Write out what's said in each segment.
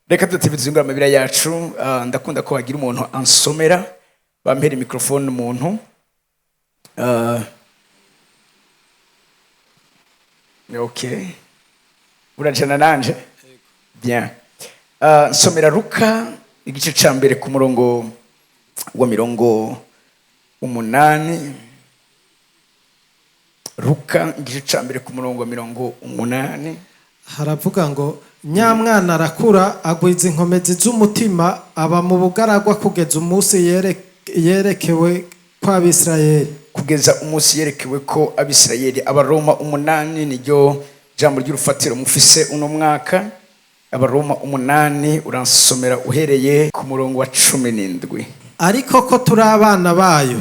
Reka tutibizungura amabira yacu ndakunda ko wagira umuntu ansomera bampera microphone umuntu okay urajana nanje bien nsomera Luka igice ca mbere ku murongo wa 8 Luka igice ca mbere ku murongo wa 8 haravuga ngo nyamwana arakura agwiza inkomezi z'umutima aba mu bugaragwa kugeza umunsi yerekewe kwa Abisirayeli ko Abisirayeli. Abaroma 8 niryo jambo ry'urufatiro mufise uno mwaka. Abaroma 8 uransomera uhereye ku murongo wa 17. ariko ko turi abana bayo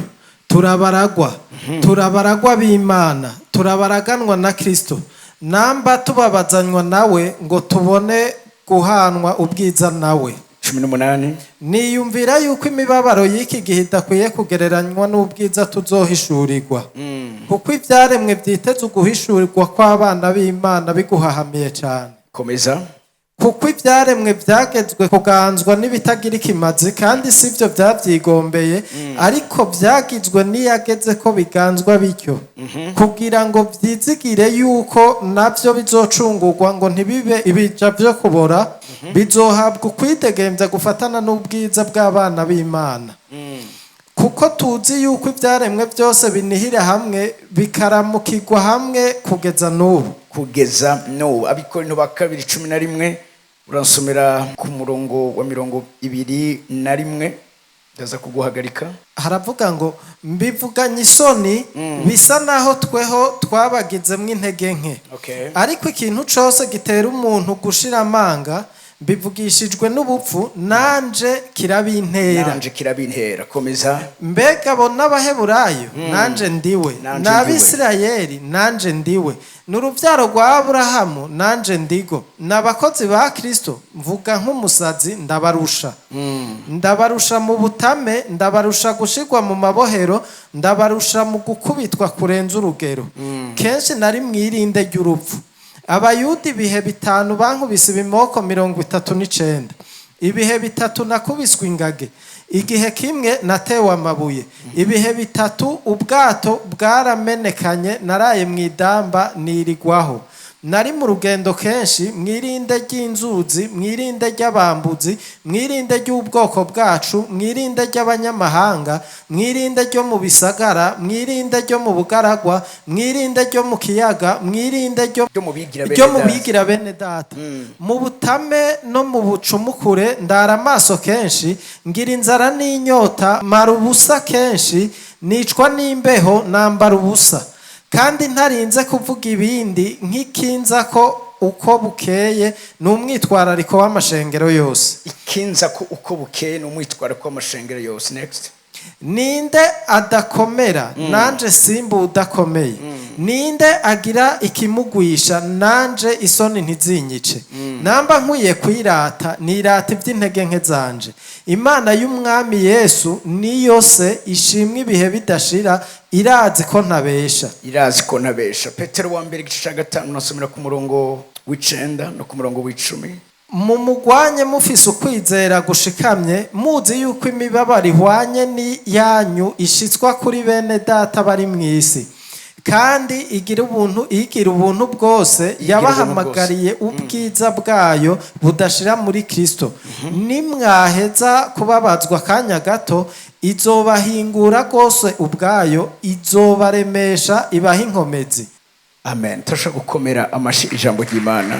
turabaragwa b'Imana turabaraganwa na Kristo namba tubabazanywa nawe ngo tubone guhanwa ubwiza nawe. 18 niyumvira yuko imibabaro y'iki gihe idakwiye kugereranywa n'ubwiza tuzohishurirwa kuko ivyaremwe vyiteze uguhishurirwa kw'abana b'Imana biguhahamiye cyane. komeza. kuko ivyaremwe vyagezwe kuganzwa n'ibitagira ikimazi kandi sivyo vyavyigombeye ariko vyagizwe niyageze ko biganzwa bityo kugira ngo vyizigire yuko navyo bizocungurwa ngo ntibibe ibija vyo kubora bizohabwa ukwidegemvya gufatana n'ubwiza bw'abana b'Imana. kuko tuzi yuko ivyaremwe byose binihira hamwe bikaramukirwa hamwe kugeza n'ubu. Abikorinto ba 2:11 uransomera ku murongo wa 21 ndaza kuguhagarika. haravuga ngo mbivuganye isoni bisa naho tweho twabagizemwo intege nke ariko ikintu cose gitera umuntu gushira amanga mbivugishijwe n'ubupfu nanje kirabintera. komeza. mbega bo n'Abaheburayo nanje ndiwe n'Abisirayeli nanje ndiwe n'uruvyaro rwa Aburahamu nanje ndigo n'abakozi ba Kristo mvuga nk'umusazi ndabarusha mu butame ndabarusha gushirwa mu mabohero ndabarusha mu gukubitwa kurenza urugero kenshi nari mwirinde ry'urupfu. Abayuda ibihe 5 bankubise ibimoko 39 ibihe 3 nakubiswe ingage igihe kimwe natewe amabuye ibihe 3 ubwato bwaramenekanye naraye mwidamba nirigwaho nari mu rugendo kenshi mwirinde ry'inzuzi mwirinde ry'abambuzi mwirinde ry'ubwoko bwacu mwirinde ry'abanyamahanga mwirinde ryo mu bisagara mwirinde ryo mu bugaragwa mwirinde ryo mu kiyaga mwirinde ryo mu bigira bene data mu butame no mu bucumukure ndara amaso kenshi ngira inzara n'inyota mara ubusa kenshi nicwa n'imbeho nambara ubusa kandi ntarinze kuvuga ibindi nk'ikinza ko uko bukeye n'umwitwarariko w'amashengero yose. Ikinza ko uko bukeye n'umwitwarariko w'amashengero yose. Next. Ninde adakomera nanje simba udakomeye ninde agira ikimugwisha nanje isoni ntizinyice namba nkwiye kwirata nirata iby'intege nke zanje. Imana y'umwami Yesu niyo se ishimwe ibihe bidashira irazi ko ntabesha. Petero wa mbere igice ca 5 nasomera ku murongo w'9 no ku murongo w'10. mumugwanye mufise ukwizera gushikamye muzi yuko imibabaro ihwanye ni yanyu ishitswa kuri bene data bari mw'isi kandi igira ubuntu bwose yabahamagariye ubwiza bwayo budashira muri Kristo. nimwaheza kubabazwa kanya gato izobahingura rwose ubwayo izobaremesha ibaha inkomezi. Amen. Turashaka gukomera amashi ijambo ry'Imana.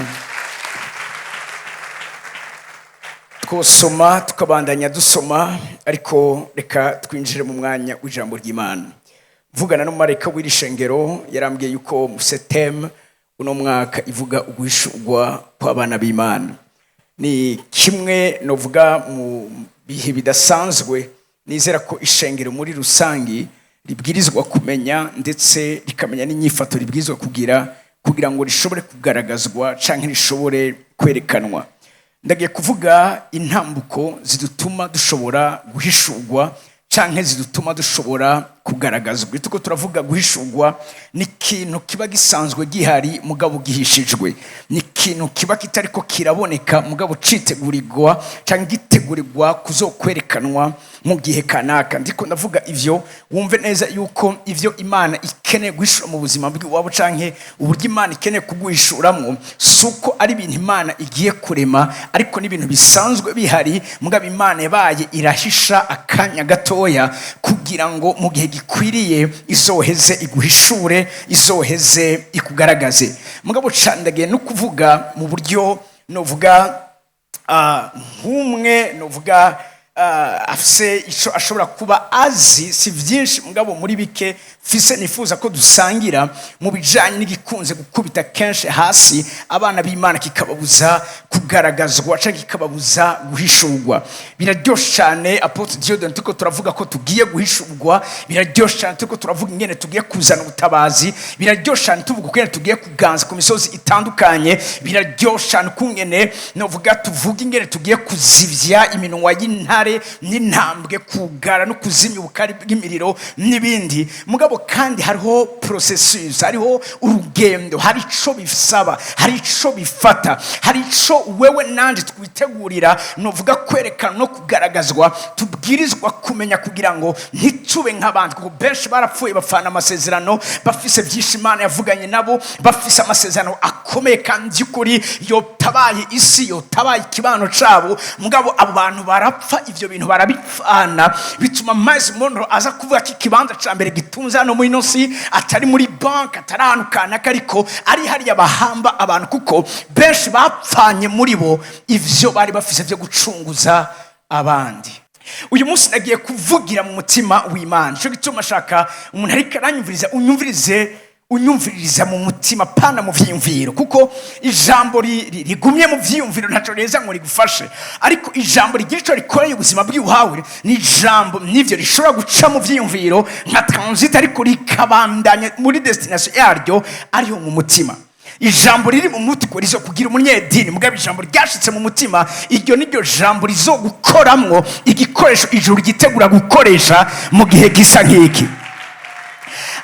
Twosoma tukabandanya dusoma ariko reka twinjire mu mwanya w'ijambo ry'Imana. Mvugana n'umumarayika w'iri shengero yarambwiye yuko mu September uno mwaka ivuga uguhishurwa kw'abana b'Imana. Ni kimwe novuga mu bihe bidasanzwe nizera ko ishengero muri rusangi ribwirizwa kumenya ndetse rikamenya n'inyifato ribwirizwa kugira ngo rishobore kugaragazwa canke rishobore kwerekanwa. Ndagiye kuvuga intambuko zidutuma dushobora guhishurwa canke zidutuma dushobora kugaragazwa. Tuko turavuga guhishurwa ni ikintu kiba gisanzwe gihari mugabo gihishijwe, ni ikintu kiba kitariko kiraboneka mugabo citegurirwa canke gitegurirwa kuzokwerekanwa mu gihe kanaka. Ndiko ndavuga ivyo wumve neza yuko ivyo Imana ikeneye guhishura mu buzima bw'iwabo canke uburyo Imana ikeneye kuguhishuramwo suko ari ibintu Imana igiye kurema, ariko n'ibintu bisanzwe bihari mugabo Imana yabaye irahisha akanya gatoya kugira ngo mu gihe gikwiriye izoheze iguhishure, izoheze ikugaragaze. Mugabo candagiye no kuvuga mu buryo novuga nk'umwe novuga afise ico ashobora kuba azi, si vyinshi mugabo muri bike fise nifuza ko dusangira mu bijanye n'igikunze gukubita kenshi hasi abana b'Imana kikababuza kugaragazwa canke kikababuza guhishurwa. Biraryoshe cyane Apotre Dieudonne tuko turavuga ko tugiye guhishurwa, biraryoshe cyane tuko turavuga ingene tugiye kuzana ubutabazi, biraryoshe cyane tuvuga ko tugiye kuganza ku misozi itandukanye, biraryoshe cyane kungene novuga tuvuga ingene tugiye kuzivya iminwa y'intare n'intambwe, kugara no kuzimya ubukari bw'imiriro n'ibindi. Mugabo kandi hariho processus, hariho urugendo, hari ico bisaba, hari ico bifata, hari ico wewe nanje twitegurira novuga kwerekana no kugaragazwa tubwirizwa kumenya kugira ngo ntitube nk'abandi, kuko benshi barapfuye bafana amasezerano bafise byinshi Imana yavuganye nabo, bafise amasezerano akomeye kandi y'ukuri yotabaye isi, yotabaye ikibano cabo, mugabo abo bantu barapfa, ivyo bintu barabipfana, bituma Miles Monroe aza kuvuga ko ikibanza ca mbere gitunza no muri nosi atari muri bank, atari ahantu kanaka, ariko ari hariya bahamba abantu, kuko benshi bapfanye muri bo ivyo bari bafise vyo gucunguza abandi. Uyu munsi nagiye kuvugira mu mutima w'Imana, cyo gituma shaka umuntu ariko aranyumviriza unyumviriza mu mutima pana mu vyiyumviro, kuko ijambo rigumye mu vyiyumviro ntaco reza ngo rigufashe, ariko ijambo rigira ico rikoreye ubuzima bw'iwawe ni ijambo nivyo rishobora guca mu vyiyumviro nka transit, ariko rikabandanya muri destination yaryo ariho mu mutima. Ijambo riri mu mutwe rizo kugira umunyedini, mugabo ijambo ryashitse mu mutima iryo niryo jambo rizo gukoramwo igikoresho ijuru gitegura gukoresha mu gihe gisa nk'iki.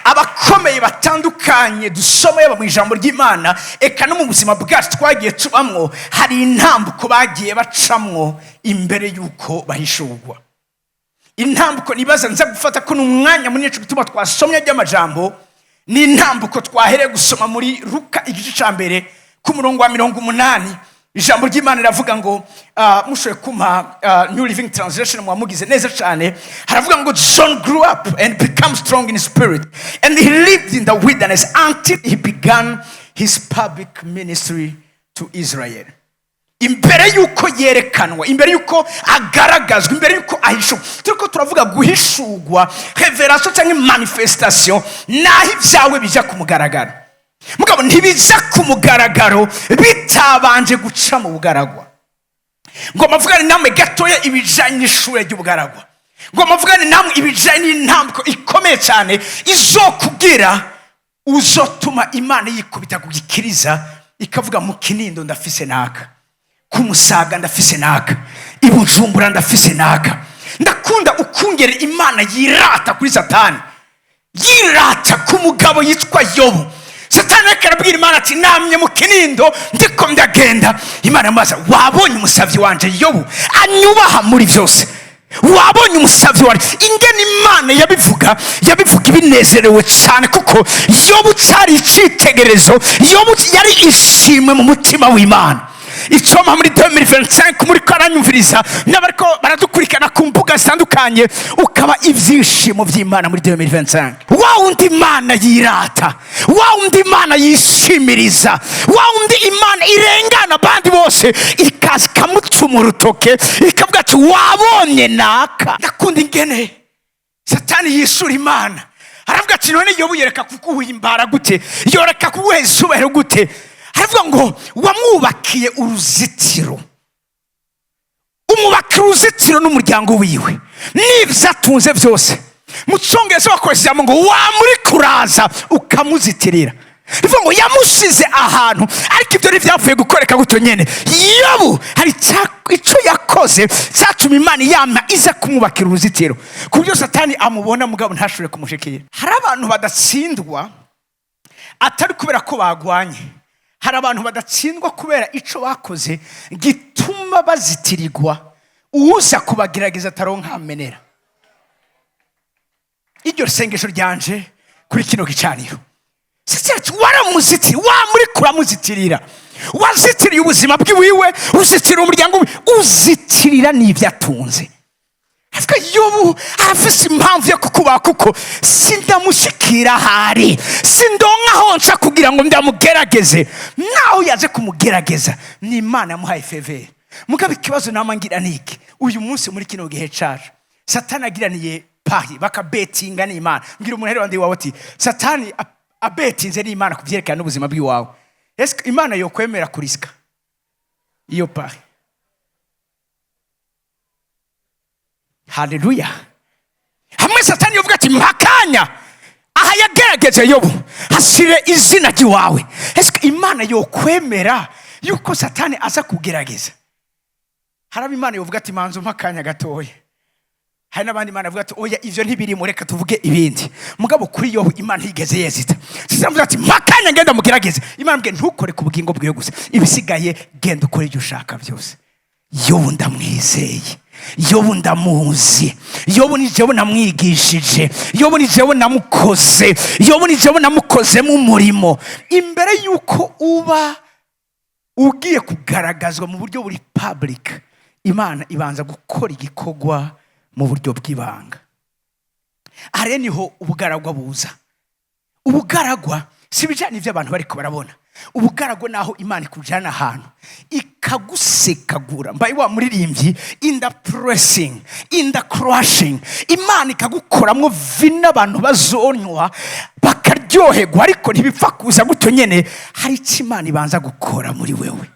Abakomeye batandukanye dusomeye mu ijambo ry'Imana, eka no mu buzima bwacu twagiye tubamwo, hari intambuko bagiye bacamwo imbere yuko bahishurwa. Intambuko nibaza nza gufata ko n'umwanya munini cyo gutuma twasomye ry'amajambo, ni intambuko twahereye gusoma muri Luka igice ca mbere ku murongo wa 80. Ijambo ry'Imana riravuga ngo mushoye kuma New Living Translation mwamugize neza cyane, haravuga ngo John grew up and became strong in spirit and he lived in the wilderness until he began his public ministry to Israel. Imbere yuko yerekanwa, imbere yuko agaragazwa, imbere yuko ahishu, turiko turavuga guhishurwa, revelation cyangwa manifestation, naho ivyawe bija kumugaragara. Mugabo ntibiza kumugaragaro bitabanje guca mu bugaragwa. Ngo mavugane namwe gatoya ibijanye n'ishure ry'ubugaragwa. Ngo mavugane namwe ibijanye n'intambwe ikomeye cyane izokugira uzotuma Imana yikubita kugikiriza ikavuga mu Kinindo ndafise naka, ku Musaga ndafise naka, i Bujumbura ndafise naka. Ndakunda ukungere Imana yirata kuri Satani, yirata ku mugabo yitwa Yobu. Satani akarabwira Imana ati namye mu Kinindo ndiko ndagenda, Imana amaza wabonye umusavyi wanje Yobu anyubaha muri vyose, wabonye umusavyi wanje. Ingene Imana yabivuga ibinezerewe cyane, kuko Yobu cyari icitegerezo, Yobu yari ishimwe mu mutima w'Imana. Icoma muri 2025 muri karanyumviriza n'abariko baradukurikana ku mbuga zitandukanye, ukaba ivyishimo vy'Imana muri 2025. Wa undi Imana yirata, wa undi Imana yishimiriza, wa undi Imana irengana bandi bose ikazi kamutuma urutoke ikavuga ati wabonye naka. Ndakunda ingene Satani yishura Imana, aravuga ati none Yobu yereka kuguhimbara gute, yoreka kuguheza ubero gute. Haravuga ngo wamwubakiye uruzitiro, umubaka uruzitiro n'umuryango wiwe n'ivyo atunze vyose. Mu Congereza bakoresha ngo wamuri kuraza ukamuzitirira. bivuga ngo yamusize ahantu, ariko ibyo ntibyapfuye gukoreka gutyo nyene. Yobu hari icyo yakoze cyatuma Imana yama iza kumwubakira uruzitiro, ku buryo Satani amubona mugabo ntashobore kumushikira. Hari abantu badatsindwa atari kubera ko bagwanye, hari abantu badatsindwa kubera icyo bakoze gituma bazitirirwa uza kubagerageza ataronka amenera. Iryo sengesho ryanje kuri kino gicaniro, waramuzitira, muri kuramuzitirira, wazitiriye ubuzima bwiwiwe, uzitira umuryango we, uzitirira n'ibyo atunze. Ariko Yobu afise impamvu yo kukubaha, kuko sindamushikira hari, sindonka aho nca kugira ngo ndamugerageze. Naho yaje kumugerageza ni Imana yamuhaye faveur. Mugabe ikibazo namangira niki uyu munsi muri kino gihe caje, Satani agiraniye pahi bakabetinga n'Imana. Ngira umuntu wandi wawe ati Satani abetinze n'Imana kuvyerekana n'ubuzima bw'iwawe, ese Imana yo kwemera kuriska iyo pahi? Haleluya. Hamwe Satani yovuga ati mpakanya aha yagerageze Yobu hasire izina ry'iwawe, ese Imana yo kwemera yuko Satani aza kugerageza? Haraba Imana yovuga ati manzo mpakanya gatoya. Hari n'abandi Imana avuga ati oya ivyo ntibiri mureka tuvuge ibindi. Mugabo kuri Yobu Imana higeze yezita, sizavuga ati mpakanya ngenda mugerageze. Imana mbwe ntukore ku bugingo bwiwe gusa, ibisigaye genda ukore ibyo ushaka byose. Yobu ndamwizeye, Yobu ndamuzi, Yobu ni jewe namwigishije, Yobu ni jewe namukoze, Yobu ni jewe namukoze mu murimo. Imbere yuko uba ugiye kugaragazwa mu buryo buri public, Imana ibanza gukora igikogwa mu buryo bw'ibanga. Are niho ubugaragwa buza. Ubugaragwa si bijanye ivyo abantu bariko barabona. Ubugaragwa naho Imana ikujana ahantu ikagusekagura, mbaye wa muririmbyi, in the pressing, in the crushing, Imana ikagukoramwo vina abantu bazonywa bakaryoherwa, ariko ntibipfa kuza gutyo nyene. Hari icyo Imana ibanza gukora muri wewe,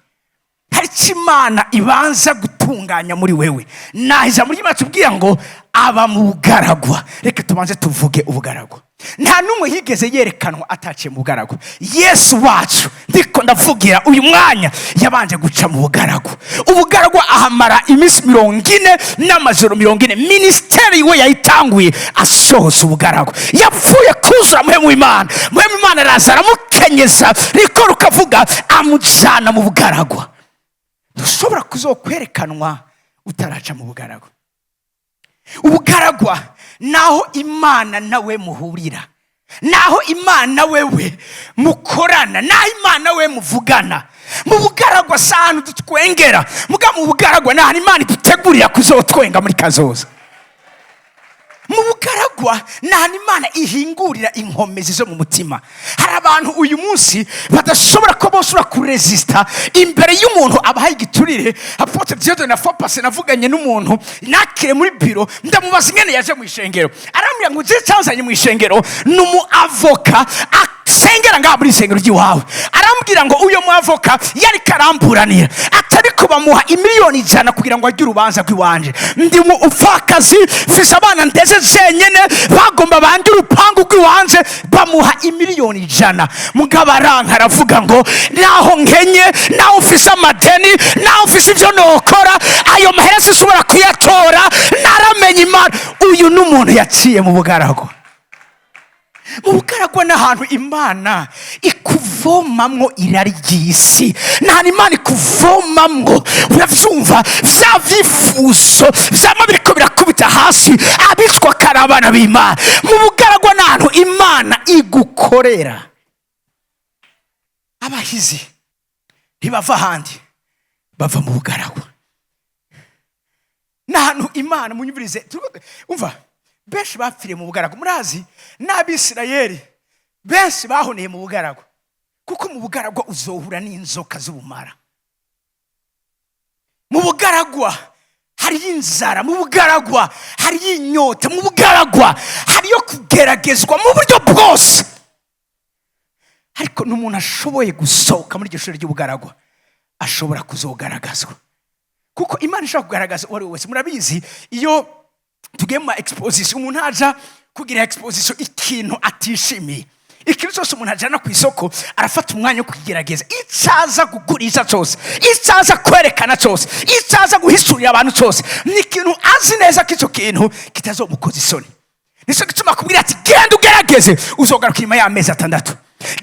hari icyo Imana ibanza gutunganya muri wewe. Nahiza muri Imana tubwira ngo aba mu bugaragwa. Reka tubanze tuvuge ubugaragwa. Nta numwe higeze yerekanwa ataciye mu bugaragwa. Yesu wacu ndiko ndavugira uyu mwanya yabanje guca mu bugaragwa. Ubugaragwa ahamara iminsi 40 n'amajoro 40. Ministeri we yayitanguye asohoza ubugaragwa. Yapfuye kuzura muhemu Imana, muhemu Imana araza aramukenyeza, riko rukavuga amujana mu bugaragwa. Ntushobora kuzokwerekanwa utaraca mu bugaragwa. Ubugaragwa naho Imana nawe muhurira, naho Imana wewe mukorana, naho Imana we muvugana. Mu bugaragwa sanu tutwengera, muga mu bugaragwa naho Imana idutegurira kuzotwenga muri kazoza. Mu bugaragwa naho Imana ihingurira inkomezi zo mu mutima. Hari abantu uyu munsi badashobora ko bosura kuresista imbere y'umuntu abahaye igiturire. Apotre Dieudonne Fopase navuganye n'umuntu nakire muri biro, ndamubaza ingene yaje mu ishengero. Arambwira ngo je cyanzanye mu ishengero numu avoka sengera ngaha muri isengero ry'iwawe. Arambwira ngo uyo mu avoka yari karamburanira atari kubamuha imiliyoni 100 kugira ngo agire urubanza rw'iwanje. Ndi mu upfakazi fisa abana ndeze jenyene bagomba bandi urupangu rw'iwanje bamuha imiliyoni 100. Mugabo aranka aravuga ngo naho nkenye, naho ufise amadeni, naho ufise ivyo nokora, ayo mahera sishobora kuyatora. Naramenye Imana uyu n'umuntu yaciye mu bugaragwa. Mu bugaragwa n'ahantu Imana ikuvomamwo irari ry'isi, n'ahantu Imana ikuvomamwo uravyumva vya vifuso vyama biriko birakubita hasi abicwa karabana b'Imana. Mu bugaragwa n'ahantu Imana igukorera. Abahizi ntibava ahandi, bava mu bugaragwa. N'ahantu Imana munyumvirize, umva benshi bapfiriye mu bugaragwa. Murazi n'Abisirayeli benshi bahoneye mu bugaragwa, kuko mu bugaragwa uzohura n'inzoka z'ubumara. Mu bugaragwa hari inzara, mu bugaragwa hari inyota, mu bugaragwa hari yo kugeragezwa mu buryo bwose. Ariko n'umuntu ashoboye gusohoka muri iryo shuri ry'ubugaragwa ashobora kuzogaragazwa, kuko Imana ishobora kugaragaza uwo ari we wese. Murabizi iyo tugiye mu exposition, umuntu aja kugira exposition ikintu atishimiye, ikintu cyose umuntu ajana ku isoko arafata umwanya wo kugerageza icyaza kugurisha cyose, icyaza kwerekana cyose, icyaza guhisturira abantu cyose, ni ikintu azi neza ko icyo kintu kitazomukoza isoni. Nicyo gituma akubwira ati genda ugerageze uzogaruka inyuma y'amezi 6,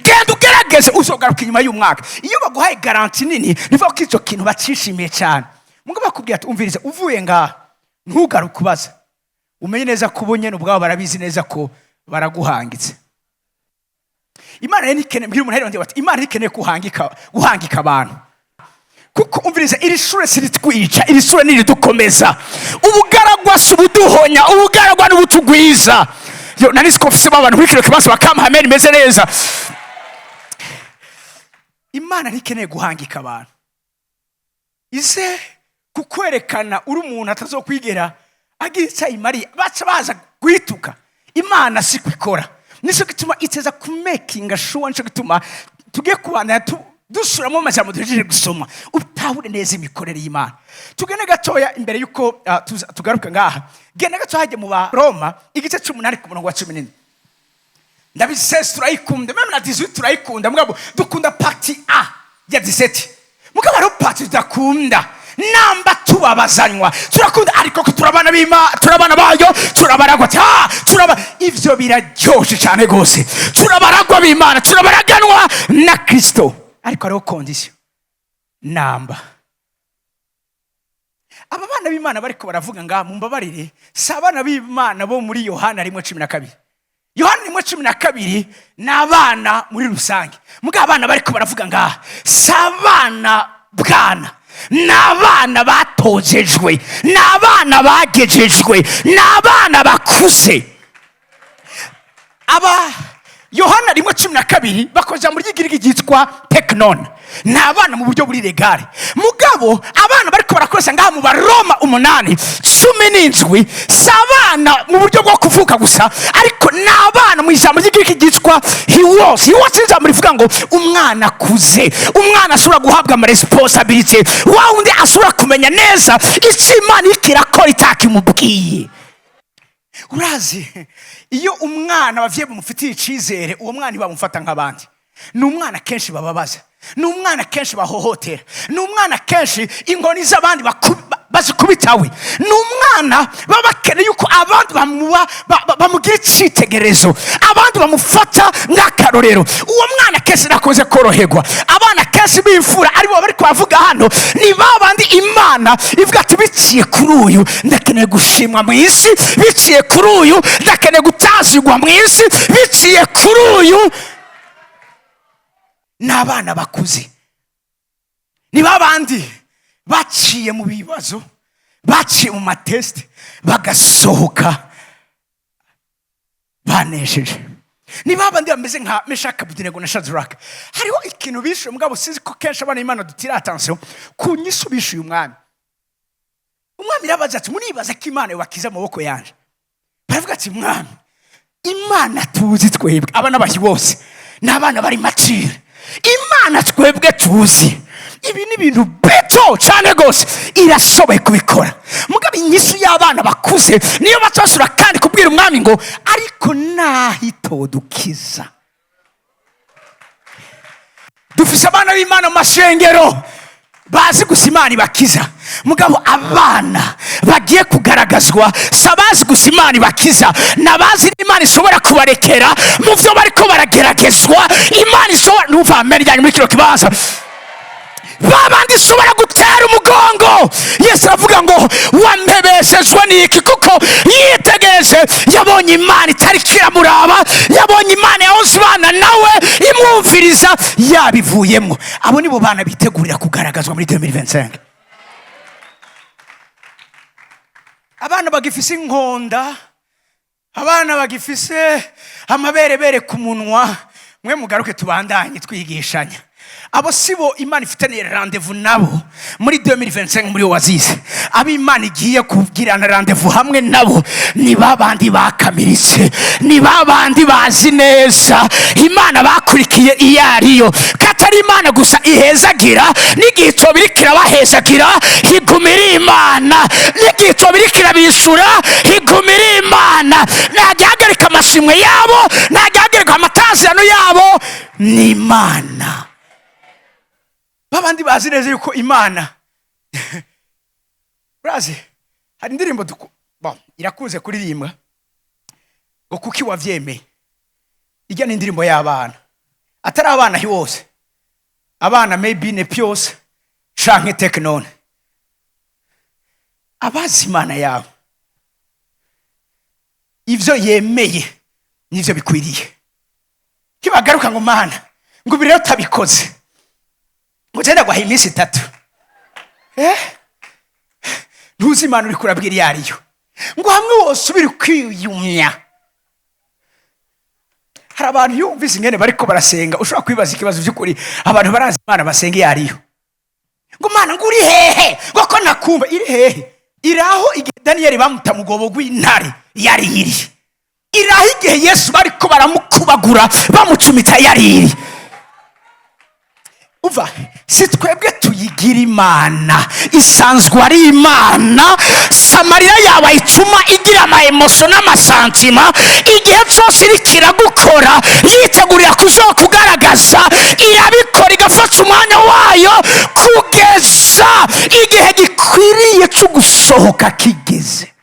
genda ugerageze uzogaruka inyuma y'umwaka. Iyo baguhaye garanti nini nivuga ko icyo kintu bacishimiye cyane. Mugabo bakubwira ati umvirize, uvuye ngaha ntugaruke kubaza, umenye neza ko ubonye n'ubwabo barabizi neza ko baraguhangitse. Imana ntikeneye mbwira umuntu rero ati Imana ntikeneye guhangika abantu, kuko umvirize iri shure siritwica, iri shure niridukomeza. Ubugaragwa si ubuduhonya, ubugaragwa n'ubutugwiza. Yo nari sikofisemo abantu muri kino kibazo bakamuhamera imeze neza. Imana ntikeneye guhangika abantu, ize kukwerekana uri umuntu atazokwigera agira icyo ayimariye, baca baza guhituka. Imana si kwikora. Nicyo gituma iteza kumakinga sure, nicyo gituma tugiye kubana dusuramo amajambo duhejeje gusoma utahure neza imikorere y'Imana. Tugende gatoya imbere yuko tugaruka ngaha, genda gatoya hajye mu Baroma igice 18 ku murongo wa 14. Ndabisese turayikunda, meme na 18 turayikunda, mugabo dukunda party A ya 17, mugabo ari party tudakunda. Namba tubabazanywa turakunda, ariko ko turabana bima, turabana bayo, turabaragwa ivyo biraryoshe cyane gose. Turabaragwa b'Imana, turabaraganwa na Kristo, ariko ariho condition namba. Aba bana b'Imana bariko baravuga ngaha mumbabarire, sabana b'Imana bo muri Yohana 1:12. Yohana 1:12 n'abana muri rusange, muga abana bariko baravuga ngaha sabana bwana, n'abana batojejwe, n'abana bagejejwe, n'abana bakuze. Aba Yohana 1:12 bakoza muri igirigi gitwa teknon, n'abana mu buryo buri legale. Mugabo abana bariko barakoza ngaha mu Baroma 8:17 sabana mu buryo bwo kuvuka gusa, ariko n'abana mu ijambo ry'igirigi gitwa he was ijambo rivuga ngo umwana kuze, umwana asura guhabwa ama responsibility, wa undi asura kumenya neza icyo Imana ikirakora itakimubwiye. Urazi iyo umwana bavye bumufitiye icizere, uwo mwana bamufata nk'abandi. Ni umwana kenshi bababaza, ni umwana kenshi bahohotera, ni umwana kenshi inkoni z'abandi bazikubitawe, ni umwana babakeneye yuko abandi bamugira icitegerezo, abandi bamufata nk'akarorero. Uwo mwana kenshi nakoze koroherwa. Abana kenshi b'imfura aribo bari kwavuga hano, ni babandi Imana ivuga ati biciye kuri uyu ndakeneye gushimwa mu isi, biciye kuri uyu ndakeneye gutazigwa mu isi, biciye kuri uyu. N'abana bakuze ni babandi baciye mu bibazo, baciye mu matest, bagasohoka banesheje. Ni babandi bameze nka Meshaki, Abedenego na Shadraka. Hariho ikintu bishe, mugabo sizi ko kenshi abana Imana dutira attention ku nyisu bishe umwami. Umwami yabaza ati munibaza ko Imana yobakiza amaboko yanje? Baravuga ati mwami, Imana tuzi twebwe abana bahi bose n'abana bari macire, Imana twebwe tuzi ibi ni bintu beto cyane gose, irashoboye kubikora. Mugabe inyisu y'abana bakuze niyo batosura kandi kubwira umwami ngo ariko nahitodukiza. Dufise abana b'Imana mu mashengero bazi gusa Imana ibakiza, mugabo abana bagiye kugaragazwa sabazi gusa Imana ibakiza, nabazi Imana ishobora kubarekera mu byo bariko barageragezwa. Imana ishobora numva amenyanye muri kino kibanza, babandi ishobora gutera umugongo. Yesu avuga ngo wampebeshejwe n'iki, kuko yitegereje yabonye Imana itari kiramuraba, yabonye Imana yahose ibana nawe imwumviriza yabivuyemo. Abo nibo bana bitegurira kugaragazwa muri 2025. Abana bagifise inkonda, abana bagifise amaberebere ku munwa, mwe mugaruke tubandanye twigishanya. abo sibo Imana ifitaniye rendezvous nabo muri 2025 muri Oasis. Abo Imana igiye kubwirana rendezvous hamwe nabo ni babandi bakamiritse, ni babandi bazi neza Imana bakurikiye iyariyo, katari Imana gusa ihezagira, n'igihe cyo birikira bahezagira higumira Imana, n'igihe cyo birikira bishura higumira Imana, nagihagarika amashimwe yabo, nagihagarika amatazirano yabo ni Imana. Babandi bazi neza yuko Imana urazi hari indirimbo irakunze kuririmba ngo kuki wavyemeye. Ijya n'indirimbo y'abana, atari abana hose, abana maybe ne pyose canke teknone, abazi Imana yabo ivyo yemeye nivyo bikwiriye. Kibagaruka ngo Mana ngo birero tabikoze ngo genda gwa iminsi 3 ntuzi Imana uri kurabwira yariyo ngo hamwe wose ubiri kwiyumya. Hari abantu yumvise ingene bariko barasenga ushobora kwibaza ikibazo by'ukuri abantu barazi Imana basenga yariyo ngo Mana ngo uri hehe ngo ko nakumva iri hehe. Iraho igihe Daniel bamuta mugobo gw'intare yari iri, iraho igihe Yesu bariko baramukubagura bamucumita yari iri. Uva si twebwe tuyigira Imana, isanzwe ari Imana. Samariya yawe ituma igira ama emotion n'amasantima, igihe cyose irikira gukora yitegurira kuzokugaragaza, irabikora igafata umwanya wayo kugeza igihe gikwiriye cyo gusohoka kigeze.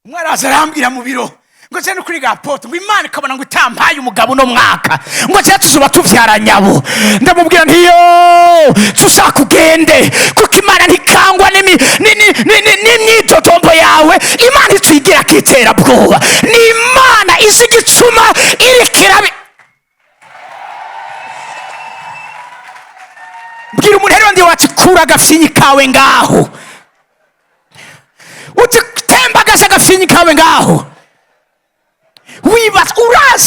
Umwaraza arambwira mu biro ngo cyane kuri gapoto ngo Imana ikabona ngo itampaye umugabo no mwaka ngo cyane tuzuba tuvyara nyabo. Ndamubwira nti yo tushaka ugende kuko Imana ntikangwa n'imyitotombo yawe. Imana ituyigira kitera bwoba, ni Imana izi gicuma irikirabi. Bwira umuntu rero ndi wati kura agafyinyi kawe ngaho, uti tembagaza agafyinyi kawe ngaho. Wibaza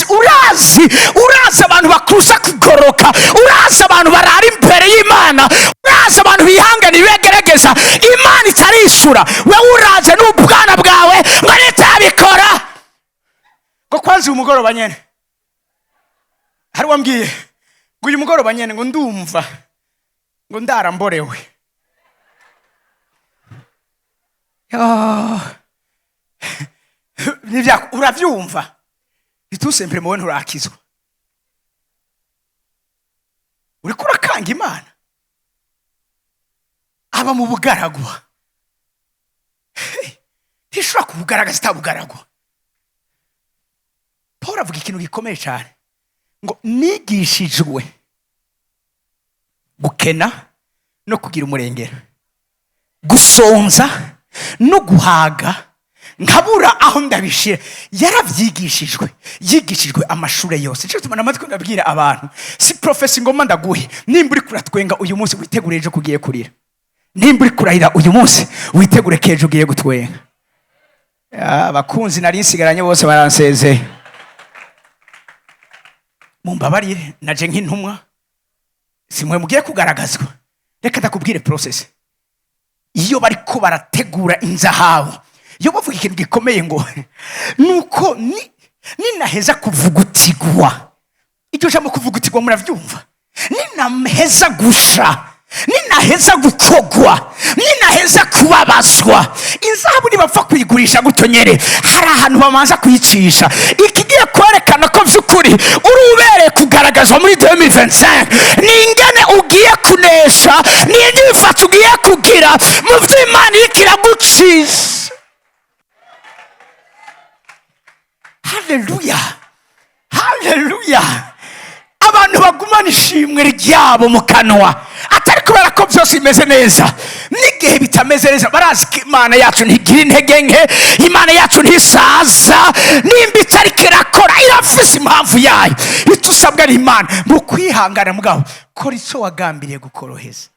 urazi abantu bakusa kugoroka, urazi abantu barara imbere y'Imana, urazi abantu bihangana ibegerageza Imana itarishura. Wewe uraje n'ubwana bwawe ngo nitabikora ngo kwanza umugoroba nyene. Hari wambwiye ngo uyu mugoroba nyene ngo ndumva ngo ndaramborewe. Nivya uravyumva bitusempere mu wentu rakizwa uriko urakanga Imana aba mu bugaragwa tishobora kubugaragaza itabugaragwa. Paul avuga ikintu gikomeye cyane ngo nigishijwe gukena no kugira umurengero, gusonza no guhaga nkabura aho ndabishira. Yaravyigishijwe, yigishijwe amashure yose. Cyo tumana amatwi ndabwira abantu si professor ngoma ndaguhe, nimba uri kuratwenga uyu munsi witegure ejo kugiye kurira, nimba uri kurahira uyu munsi witegure kejo ugiye gutwenga. Abakunzi nari nsigaranye bose baranseze, mumbabarire naje nk'intumwa simwe mugiye kugaragazwa. Reka ndakubwire process iyo bariko barategura inzahabu. Yo bavuga ikintu gikomeye ngo nuko ninaheza kuvugutigwa. Iryo jambo kuvugutigwa muravyumva? Ninaheza gusha, ninaheza gukogwa, ninaheza kubabazwa. Inzahabu nibapfa kuyigurisha gutonyere, hari ahantu bamanza kuyicisha. Ikigiye kwerekana ko vy'ukuri urubereye kugaragazwa muri 2025 ningene ugiye kunesha, n'inyifato ugiye kugira mu vy'Imana ikiragucisha. Hallelujah, hallelujah. Abantu bagumana ishimwe ryabo mu kanwa atari kubera ko byose bimeze neza. N'igihe bitameze neza barazi ko Imana yacu ntigira intege nke, Imana yacu ntisaza, nimba itari kirakora irafise impamvu yayo. Itusabwa ari Imana mu kwihangana mugabo kora icyo wagambiriye gukoroheza.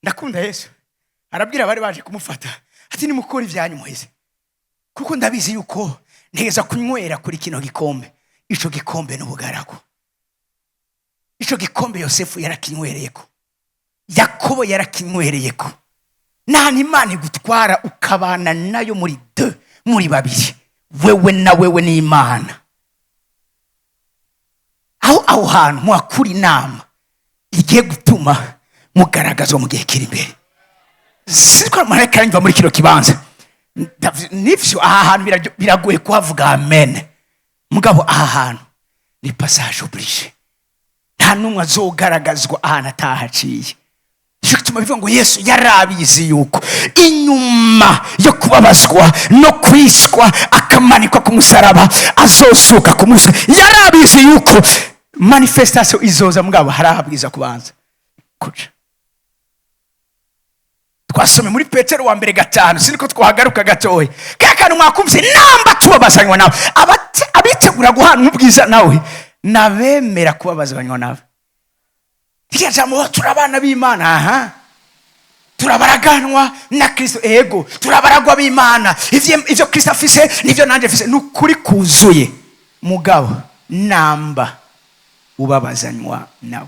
Ndakunda Yesu arabwira bari baje kumufata ati nimukora ivyanyu muheze, kuko ndabizi yuko ntegeza kunywera kuri kino gikombe. Ico gikombe n'ubugaragu, icyo gikombe yosefu yarakinywereyeko, yakobo yarakinywereyeko. nta n'imana igutwara ukabana nayo muri babiri, wewe na wewe n'Imana. aho hantu muhakura inama igiye gutuma mugaragazwa mu gihe kiri imbere. sitwa marayika yanyva muri kino kibanza nivyo, aha hantu biragoye kuhavuga amen, mugabo aha hantu ni passage oblige, nta n'umwe azogaragazwa ahantu atahaciye. nicyo gituma bivuga ngo Yesu yarabizi yuko inyuma yo kubabazwa no kwishwa akamanikwa ku musaraba azosuka ku munsi, yarabizi yuko manifestation izoza, mugabo harahabwiza kubanza kuca. twasome muri Petero wa mbere 5, siniko twahagaruka gatoya kakanu mwakumvise namba tubabazanywa nawe. abitegura guhana ubwiza nawe nabemera kubabazanywa nawe. Irya jambo turabana b'Imana, aha turabaraganwa na Kristo, ego turabaragwa b'Imana, ivyo Kristo afise nivyo nanje afise, nukuri kuzuye, mugabo namba ubabazanywa nawe.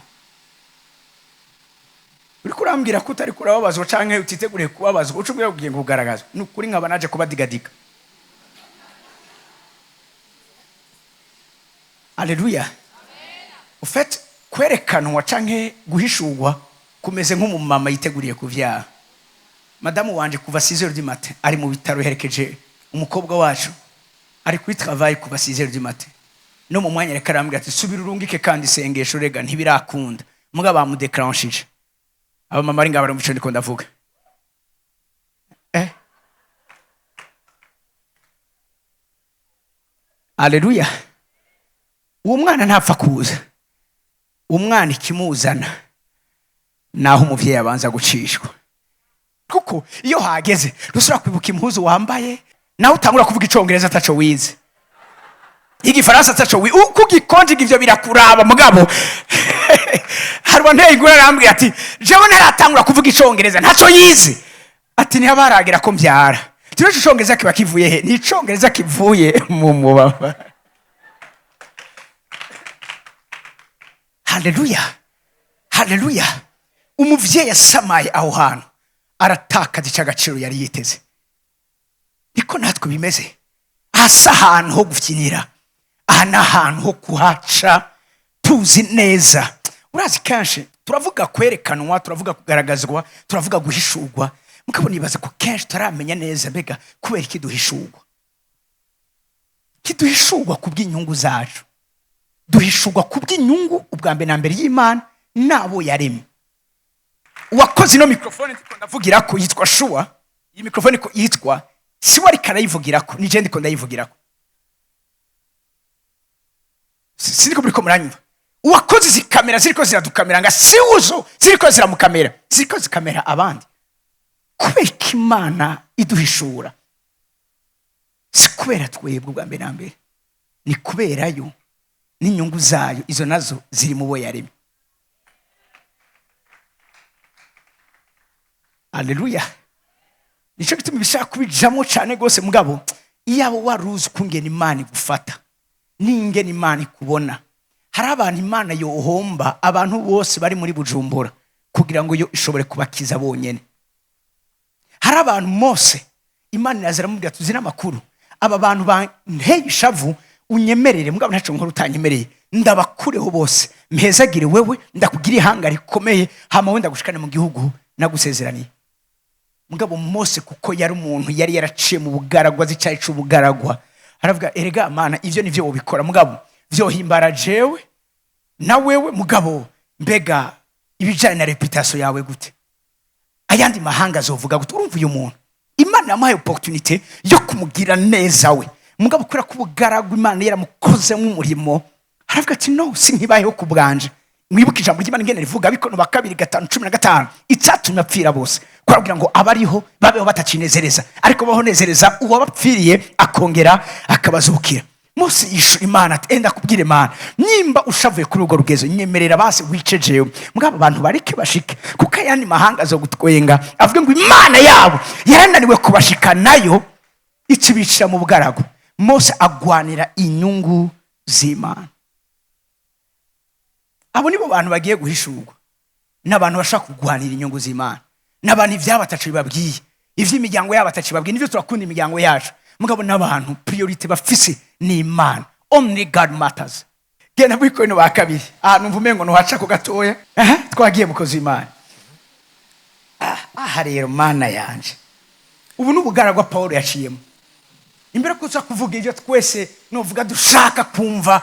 uri kurambwira ko utari kurababazwa canke utiteguriye kubabazwa, ucubwiye kugiye kugaragaza nukuri nkaba naje kubadigadika. Haleluya. En fait, kwerekanwa canke guhishurwa kumeze nk'umumama yiteguriye kuvyara. Madamu wanje kuva 6h du matin ari mu bitaro herekeje umukobwa wacu, ari kuri travail kuva 6h du matin. No mu mwanya reka arambwira ati subira urungike kandi sengesho rega ntibirakunda, muga bamudeclenchije. Aba mama ari ngabara mu cyo ndiko ndavuga. Haleluya. Uwo mwana ntapfa kuza, umwana ikimuzana naho umuvyeyi abanza gucishwa, kuko iyo hageze rusura kwibuka impuzu wambaye, naho utangura kuvuga icongereza ataco wize, igifaransa ataco wize, kugikonje ivyo birakuraba, mugabo harwa nteye igura arambwira ati jewe naratangura kuvuga icongereza ntaco yize, ati ntihabaragira ko mbyara. Tiro icongereza kiba kivuye he? Ni icongereza kivuye mu mubaba. Haleluya. Haleluya. Umuvyeyi yasamaye aho hantu aratakaza icagaciro yari yiteze. Niko natwe bimeze. Asa ahantu ho gufinira, aha n'ahantu ho kuhaca tuzi neza. Urazi kenshi turavuga kwerekanwa, turavuga kugaragazwa, turavuga guhishurwa, mukabona ibaza ko kenshi taramenya neza mbega kubera iki duhishurwa. Kiduhishurwa kubw'inyungu zacu, duhishurwa kubw'inyungu ubwa mbere na mbere y'Imana nabo yaremye. Uwakoze ino mikrofone ndiko ndavugira ko yitwa Shua, iyi mikrofone ko yitwa si wari karayivugira ko, nije ndiko ndayivugira ko. Siniko muri ko muranyumva. Uwakoze izi kamera ziriko ziradukamera nga si uzo ziriko ziramukamera, ziriko zikamera abandi. Kubera Imana iduhishura, si kubera twebwe ubwa mbere na mbere, ni kubera yo n'inyungu zayo, izo nazo ziri mu bo yaremye. Haleluya. Nico gituma bishaka kubijamo cyane gose, mugabo iyabo waruzi kungena Imana igufata n'ingena Imana ikubona. Hari abantu Imana yohomba abantu bose bari muri Bujumbura kugira ngo yo ishobore kubakiza bonyene. Hari abantu Mose Imana yazira mubwira tuzi n'amakuru, aba bantu banteye ishavu unyemerere, mugabo ntaco nkora utanyemereye, ndabakureho bose mpezagire wewe, ndakugire ihanga rikomeye, hama wenda gushikana mu gihugu nagusezeraniye. Mugabo Mose kuko yari umuntu yari yaraciye mu bugaragwa, zicaye c'ubugaragwa, aravuga erega Mana ivyo nivyo ubikora, mugabo vyo himbara jewe na wewe, mugabo mbega ibijanye na reputation yawe gute? Ayandi mahanga azovuga gute? Urumva uyu muntu Imana yamuhaye opportunity yo kumugira neza we, mugabo kura kubugaragwa Imana yaramukoze mu murimo, aravuga ati no sinkibayeho kubwanje. Mwibuka ijambo ry'Imana ngene rivuga Bikono 2:15 itatu mapfira bose, kugira ngo abariho babeho batacinezereza, ariko baho nezereza uwabapfiriye akongera akabazukira. Mose yishura Imana ati enda kubwire Imana nimba ushavuye kuri ugo rugezo nyemerera base wicejeyo, mugabo abantu bareke bashike, kuko ayandi mahanga zo gutwenga avuga ngo Imana yabo yarananiwe kubashika nayo icibicira mu bugaragu. Mose agwanira inyungu z'Imana. abo nibo bantu bagiye guhishurwa, n'abantu bashaka kugwanira inyungu z'Imana, n'abantu ivyabo atacu bibabwiye, ivy'imiryango yabo atacu bibabwiye. Nivyo turakunda imiryango yacu, mugabo n'abantu priority bafise ni Imana. Only God matters. Genda bwiko ino bakabiri ahantu mvumengo no haca ko gatoya twagiye mukozi w'Imana. Aha rero Mana yanje, ubu n'ubugaragwa Paulo yaciyemo imbere kuza kuvuga ibyo twese novuga dushaka kumva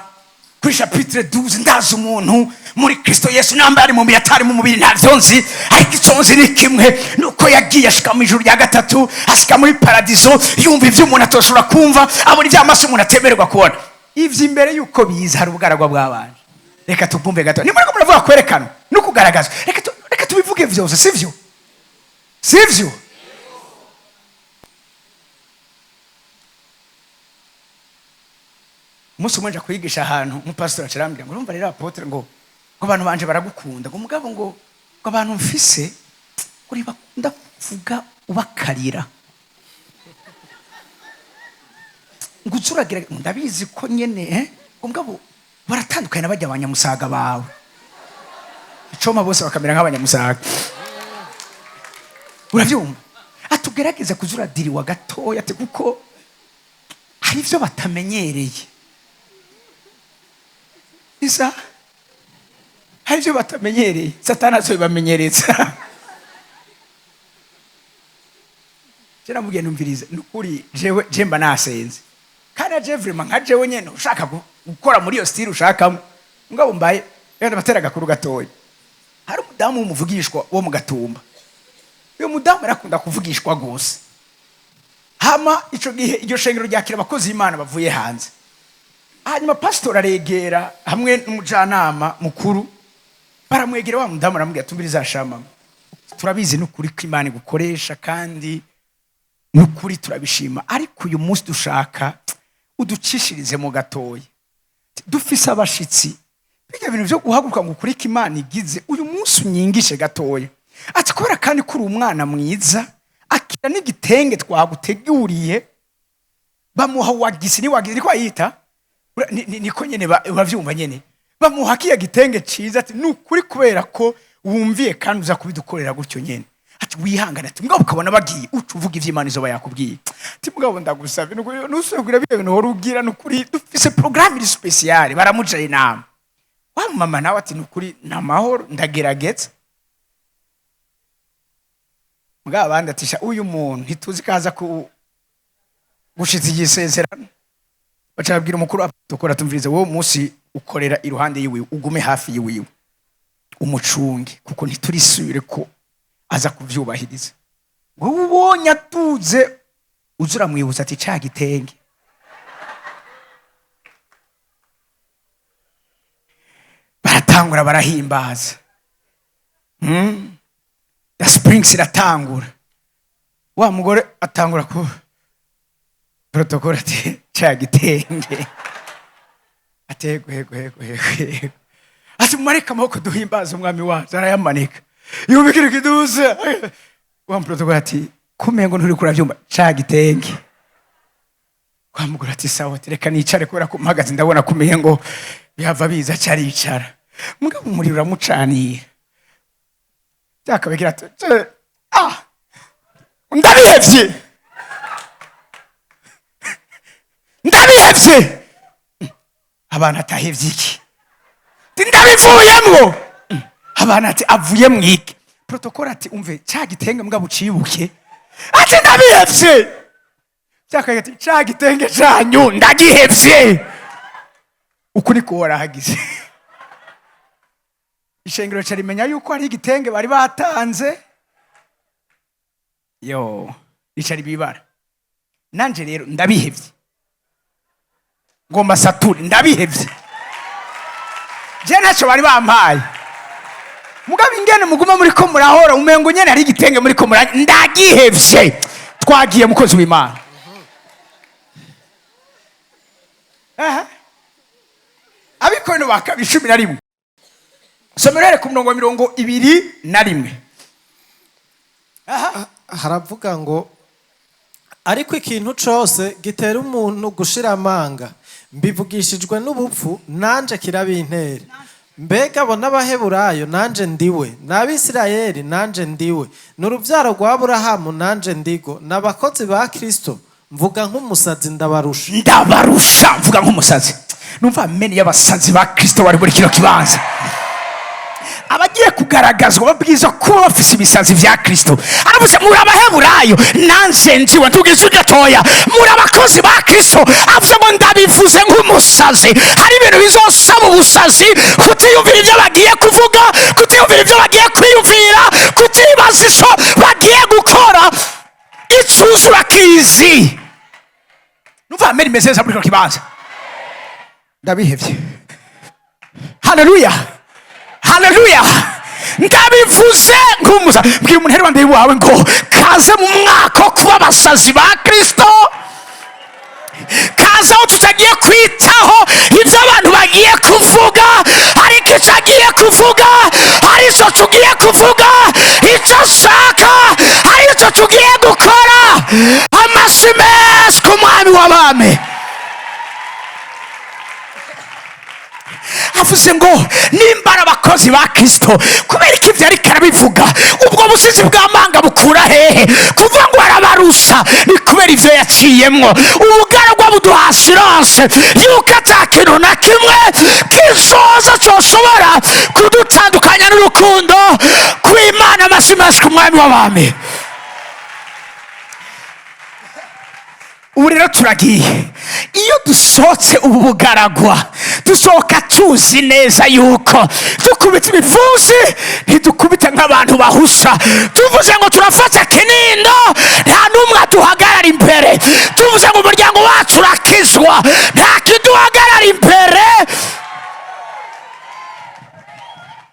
kuri chapitre 12. Ndazi umuntu muri Kristo Yesu namba ari mu mubiri atari mu mubiri ntavyo nzi, ariko icyo nzi ni kimwe, nuko yagiye ashika mu ijuru rya gatatu, ashika muri paradiso, yumva ivyo umuntu atoshobora kumva, abona ivy'amaso umuntu atemererwa kubona. Ivyo imbere yuko biza hari ubugaragwa bw'abanje. Reka tubumve gato, ni muri ko muravuga kwerekana no kugaragaza. Reka tubivuge vyose, sivyo? Sivyo? Musi umwenja kuyigisha ahantu umupastor acarambira ngo urumva rero apotre ngo abantu banje baragukunda, ngo mugabo ngo abantu mfise kuri bakunda kuvuga ubakarira, ngo uzuragira. Ndabizi ko nyene ngo mugabo baratandukanye n'abajya abanyamusaga bawe, icoma bose bakamera nk'abanyamusaga. Uravyumva? Atugerageza kuzuradiriwa gatoya ate, kuko hari ivyo batamenyereye. Isa hari ivyo batamenyereye, Satani azobibamenyereza. Jera mugiye numviriza nukuri jewe jemba nasenze, kandi je vraiment nka jewe nyene ushaka gukora muri iyo style ushakamo, ngabo mbaye yenda batera gakuru gatoya. Hari umudamu w'umuvugishwa wo mu Gatumba, uyo mudamu arakunda kuvugishwa gose. Hama ico gihe iryo shengero ryakira abakozi b'Imana bavuye hanze. Hanyuma pastor aregera hamwe n'umujanama mukuru, baramwegera wa mudamu aramubwira tumbiriza shama, turabizi n'ukuri ko Imana gukoresha kandi n'ukuri turabishima, ariko uyu munsi dushaka uducishirize mu gatoya, dufise abashitsi bijya bintu byo guhaguruka ngo ukuri ko Imana igize, uyu munsi unyingishe gatoya. Ati kubera kandi kuri umwana mwiza akira n'igitenge twaguteguriye, bamuha wagisi ni wagize ko ayita niko nyene bavyumva nyene, bamuha kiya gitenge ciza. Ati nukuri kubera ko wumviye kandi uza kubidukorera gutyo nyene. Ati wihangana, ati mugabo ukabona bagiye ucuvuga ivy'Imana izoba yakubwiye. Ati mugabo ndagusaba nusubira bibyo bintu horugira, nukuri dufise programme iri special. Baramujaye inama, wa mama nawe ati nukuri namahoro ndagerageza. Mugabo abandi atisha uyu muntu ntituzi kaza ku gushitsa igisezerano. Bacabwira umukuru apotokora tumvirize, wowe munsi ukorera iruhande yiwe, ugume hafi yiwe umucunge, kuko ntiturisubire ko aza kuvyubahiriza. Wowe ubonye atuze uzura mwibuza ati ca gitenge. Baratangura barahimbaza, the springs iratangura. Wa mugore atangura ko protocol ati cha gitenge, atego hego ati mareka amaboko duhimbaza umwami wacu. Arayamanika yubikira kiduze. Wa protocol ati kumengo nturi kuravyumva cha gitenge. Wa mugore ati sawa, reka nicare kubera ko mpagaze ndabona kumengo yava biza caricara. Mugabo muri uramucanira byakabigira ati ndabihevye abana atahevye iki, ndabivuyemwo. Abana ati avuye mwiki. Protocol ati umve ca gitenge mugabo ucibuke. Ati ndabihevye. Cyakaye ati ca gitenge canyu ndagihevye. Ukuri ko warahagize. Ishengero carimenya yuko ari igitenge bari batanze. Yo icari bibara. Nanje rero ndabihevye, ngomba sature ndabihevye. Je naco bari bampaye, mugabo ingene muguma muri ko murahora umengo nyene ari igitenge muri ko ndagihevye. Twagiye mukozi w'Imana. Abikono bakabi 11 somerere ku murongo 21. Haravuga ngo ariko ikintu cose gitera umuntu gushira amanga mbivugishijwe n'ubupfu nanje kirabintera, mbega abo n'abaheburayo nanje ndiwe, n'abisirayeli nanje ndiwe, n'urubyaro rwa Aburahamu nanje ndigo, n'abakozi ba Kristo mvuga nk'umusazi ndabarusha mvuga nk'umusazi. Numva ameni y'abasazi ba Kristo bari muri kino kibanza, abagiye kugaragazwa babwiza kuba bafise ibisazi vya Kristo. Aravuze muri abaheburayo nanje ndiwe, ntugeze gatoya, muri abakozi ba Kristo avuze ngo ndabivuze nk'umusazi. Hari ibintu bizosaba ubusazi, kutiyumvira ibyo bagiye kuvuga, kutiyumvira ibyo bagiye kwiyumvira, kutibaza ico bagiye gukora, icuzura kizi. Numva ameni mezeza muri kino kibanza, ndabihevye. Haleluya, haleluya. Ndabivuze nk'umusa. Mbwira umuntu iruhande wawe ngo kaze mu mwaka wo kuba abasazi ba Kristo, kaze aho tutagiye kwitaho ibyo abantu bagiye kuvuga, ariko icyo agiye kuvuga ari cyo tugiye kuvuga, icyo ashaka ari cyo tugiye gukora. Amashyi menshi ku mwami w'abami. Avuze ngo nimbara abakozi ba Kristo, kubera ko ibyo ariko arabivuga, ubwo busizi bw'amanga bukura hehe? Kuvuga ngo arabarusha ni kubera ibyo yaciyemwo. Ubugaragwa buduha assurance yuko ata kintu na kimwe kizoza coshobora kudutandukanya n'urukundo kw'Imana. Amashyi menshi ku mwami w'abami. Ubu rero turagiye, iyo dusohotse ubu bugaragwa dusohoka tuzi neza yuko dukubita ibivuzi, ntidukubita nk'abantu bahusha. tuvuze ngo turafata kinindo, nta n'umwe aduhagarara imbere. tuvuze ngo umuryango wacu urakizwa, nta kiduhagarara imbere.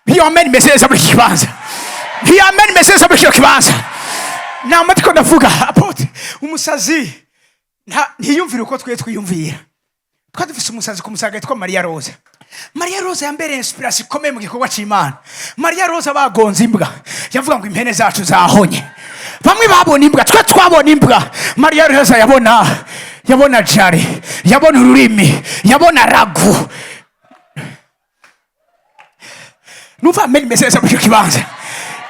Ntiyameni meseza muri kibanza, ntiyameni meseza muri kibanza. Nta matiko ndavuga apote umusazi ntiyumvire uko twe twiyumvira. Dufise umusazi ku musaga yitwa Maria Rose. Maria Rose yambereye inspiration ikomeye mu gikorwa c'Imana. Maria Rose bagonze imbwa, yavuga ngo impene zacu zahonye. Bamwe babona imbwa, twe twabona imbwa. Maria Rose yabona jare, yabona ururimi, yabona ragu. Numva ameni meseza mu kibanza.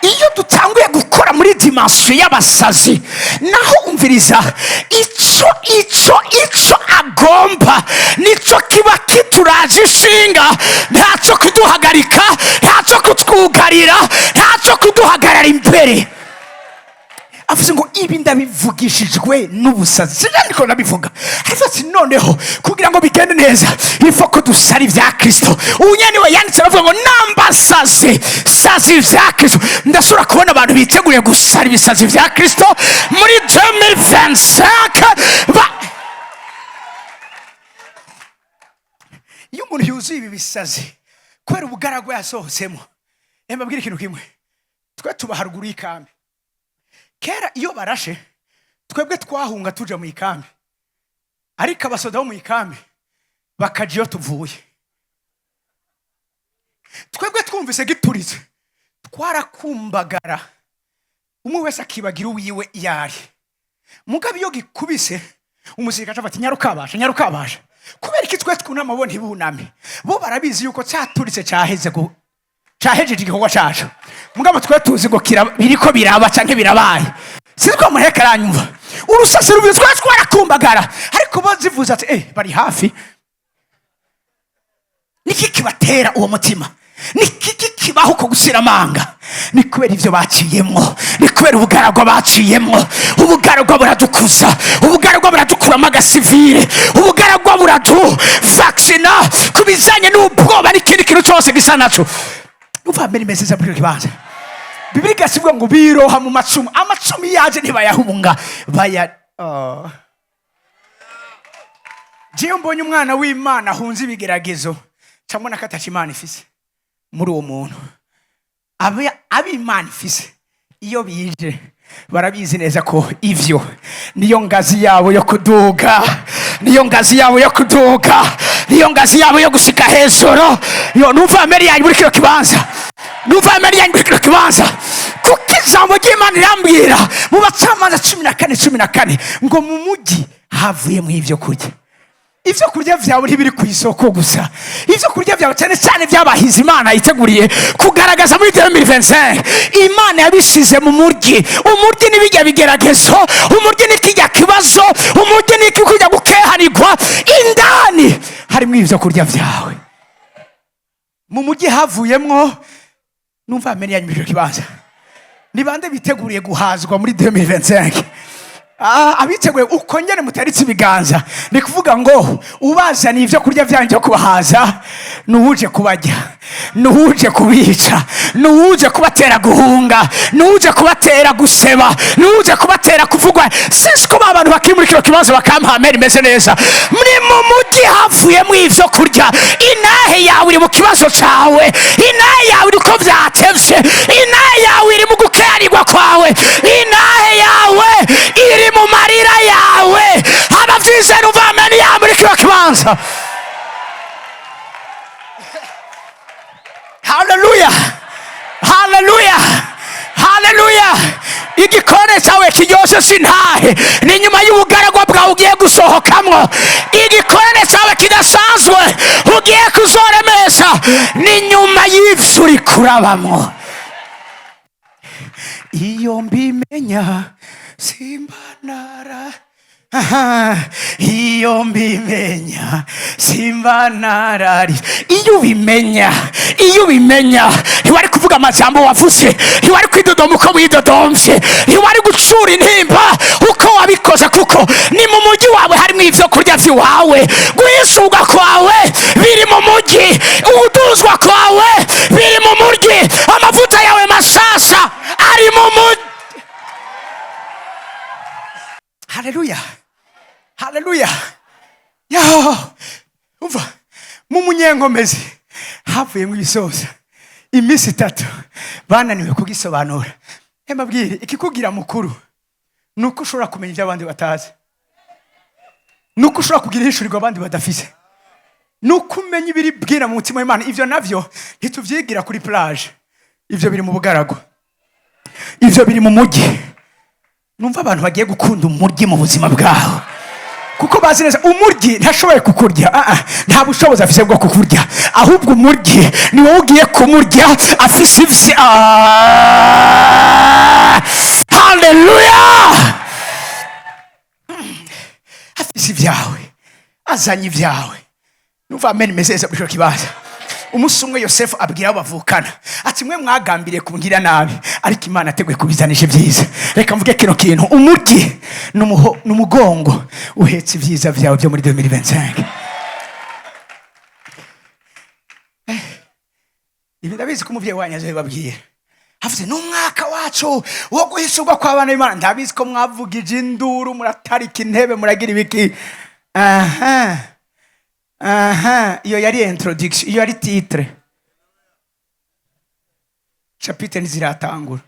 Iyo dutanguye gukora muri dimension y'abasazi, naho umviriza ico agomba nico kiba kituraje ishinga. Ntaco kuduhagarika, ntaco kutwugarira, ntaco kuduhagarara imbere. Avuze ngo ibi ndabivugishijwe n'ubusazi. Sinandiko nabivuga, ariko ati noneho kugira ngo bigende neza ifo ko dusara ibya Kristo. Unyene we yanditse avuga ngo nambasazi sazi ibya Kristo. Ndasura kubona abantu biteguye gusara ibisazi bya Kristo muri 2025. Iyo umuntu yuzuye ibi bisazi kubera ubugaragwa yasohotsemo, mbabwira ikintu kimwe, twe tuba haruguru y'ikambi. Kera iyo barashe twebwe twahunga tuja mu ikambi, ariko abasoda bo mu ikambi bakaje iyo tuvuye. Twebwe twumvise giturize twarakumbagara, umwe wese akibagira uwiwe yari. Mugabe iyo gikubise umusirikare afata nyarukabasha. Kubera iki twe twunama bo ntibuname? Bo barabizi yuko cyaturitse cyahejeje igikorwa cyacu. Mugabo twe tuzi ngo biriko biraba canke birabaye. Sizwa muheka aranyumva. Urusasi rubi twarakumbagara, ariko bazivuza ati bari hafi. Niki kibatera uwo mutima? Niki kibaho ko gusira amanga? Ni kubera ivyo baciyemwo, ni kubera ubugaragwa baciyemwo. Ubugaragwa buradukuza, ubugaragwa buradukura magasivire, ubugaragwa buradu vaccina kubizanye n'ubwoba n'ikindi kintu cyose gisa naco. Uva mbere meseza muri kibanza. Bibiri gasibwa ngo biroha mu macumu. Amacumu yaje ntibayahunga Jewe mbonye umwana w'Imana ahunze ibigeragezo, camona katacha Imana ifise muri uwo muntu. Imana ifise iyo bije barabizi neza ko ivyo niyo ngazi yabo yo kuduga, niyo ngazi yabo yo kuduga, niyo ngazi yabo yo gushika hejuru. Yo numva ameri yanyu muri kino kibanza, numva ameri yanyu muri kino kibanza. Kuko ijambo ry'Imana irambwira mu Bacamanza 14:14 ngo mu mugi havuye mu ivyo kurya. ibyo kurya byawe ntibiri ku isoko gusa. Ibyo kurya byawe cyane cyane byabahize Imana yiteguriye kugaragaza muri 2025. Imana yabishize mu muryi. Umuryi nibijya bigeragezo, umuryi nikijya kibazo, umuryi nikijya gukehanirwa. Indani harimo ibyo kurya byawe. Mu muryi havuyemwo numva amenye yanyimije kibanza. Ni bande biteguriye guhazwa muri 2025? Abiteguye uko nyene mutaritse ibiganza. Ni kuvuga ngo ubazana ivyo kurya vyanje kubahaza, nuhuje kubajya, nuhuje kubica, nuhuje kubatera guhunga, nuhuje kubatera guseba, nuhuje kubatera kuvugwa. Sisiko abantu bakiri muri kino kibazo bakampamera imeze neza. Muri mu mujyi havuyemo ivyo kurya. Inahe yawe iri mu kibazo cawe, inahe yawe iri ko vyatevye, inahe yawe iri mu gukeranirwa kwawe, inahe yawe iri mu marira yawe. Abavyize nuvameni ya muri kino kibanza. Hallelujah, hallelujah, hallelujah. Igikone cyawe kiryoshe sintahe ni nyuma y'ubugaragwa bwawe ugiye gusohokamwo. Igikone cyawe kidasanzwe ugiye kuzoremesha ni nyuma y'ivyo uri kurabamwo. Iyo mbimenya simbanara, iyo mbimenya simbanarari. Iyo ubimenya ntiwari kuvuga amajambo wavuze, ntiwari kwidodoma uko widodomvye, ntiwari gucura intimba uko wabikoze, kuko ni mu mujyi wawe harimo ivyo kurya vy'iwawe. Guhishurwa kwawe biri mu mujyi, uduzwa kwawe biri mu mujyi, amavuta yawe mashasha ari mu mujyi. Haleluya, haleluya. Yo, umva mu Munyenkomezi havuyemo ibisoza imisi 3 bananiwe kugisobanura. Mbabwire ikikugira mukuru nuko ushobora kumenya ibyo abandi batazi, nuko ushobora kugira hishurirwa abandi badafise, nuko umenya ibiri bwira mu mutima w'Imana. Ivyo navyo ntituvyigira kuri plage, ivyo biri mu bugarago, ivyo biri mu mujyi. Numva abantu bagiye gukunda umuryi mu buzima bwawe, kuko bazi neza umuryi ntashoboye kukurya. Nta bushobozi afise bwo kukurya, ahubwo umuryi ni wowe ugiye kumurya afise ivyo. Hallelujah, afise ivyawe, azanye ivyawe. Numva amen mezeza bisho kibaza. Umunsi umwe Yosefu abwira abo bavukana ati mwe mwagambiriye kungira nabi, ariko Imana ateguye kubizanisha ibyiza. Reka mvuge kino kintu, umuryi n'umugongo uhetse ibyiza vyawe byo muri 2025. Ibi ndabizi ko umuvyeyi wanyu azabibabwira. Havuze n'umwaka wacu wo guhishurwa kw'abana b'Imana. Ndabizi ko mwavugije induru, muratarika intebe, muragira ibiki. Iyo yari introduction, iyo yari titre. Chapitre niziratangura.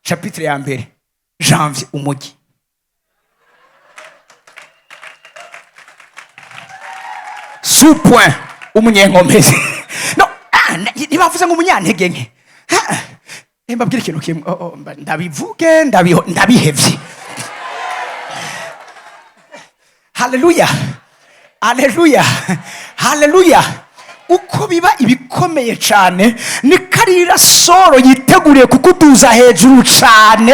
Chapitre ya mbere, Janvier, umujyi. Sous-point, Umunyenkomezi. No, ntibavuze ngo umunyantege nke. Mbabwira ikintu kimwe, ndabivuge ndabihevye. Hallelujah, haleluya, haleluya. Uko biba ibikomeye cyane ni karira soro yiteguriye kukuduza hejuru cyane.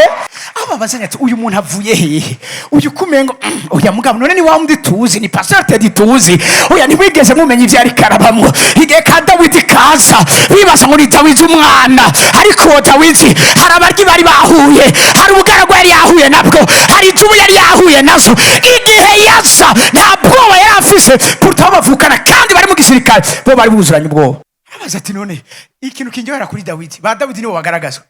Ababazanya ati uyu muntu avuye hehe, uyu kumengo oya mugabo none ni wa mundi tuzi, ni pastor Ted tuzi, oya ntiwigeze mumenye ivyo ari karabamwo. Igihe ka Dawidi kaza bibaza muri Dawidi umwana, ariko Dawidi hari abaryi bari bahuye, hari ubugaragwa yari yahuye nabwo, hari ijubu yari yahuye nazo. Igihe yaza nta bwoba yari afise, pourtant bavukana kandi bari mu gisirikare, bo bari buzuranye ubwoba. Abaza ati none ikintu kinjohera kuri Dawidi, ba Dawidi nibo bagaragazwa.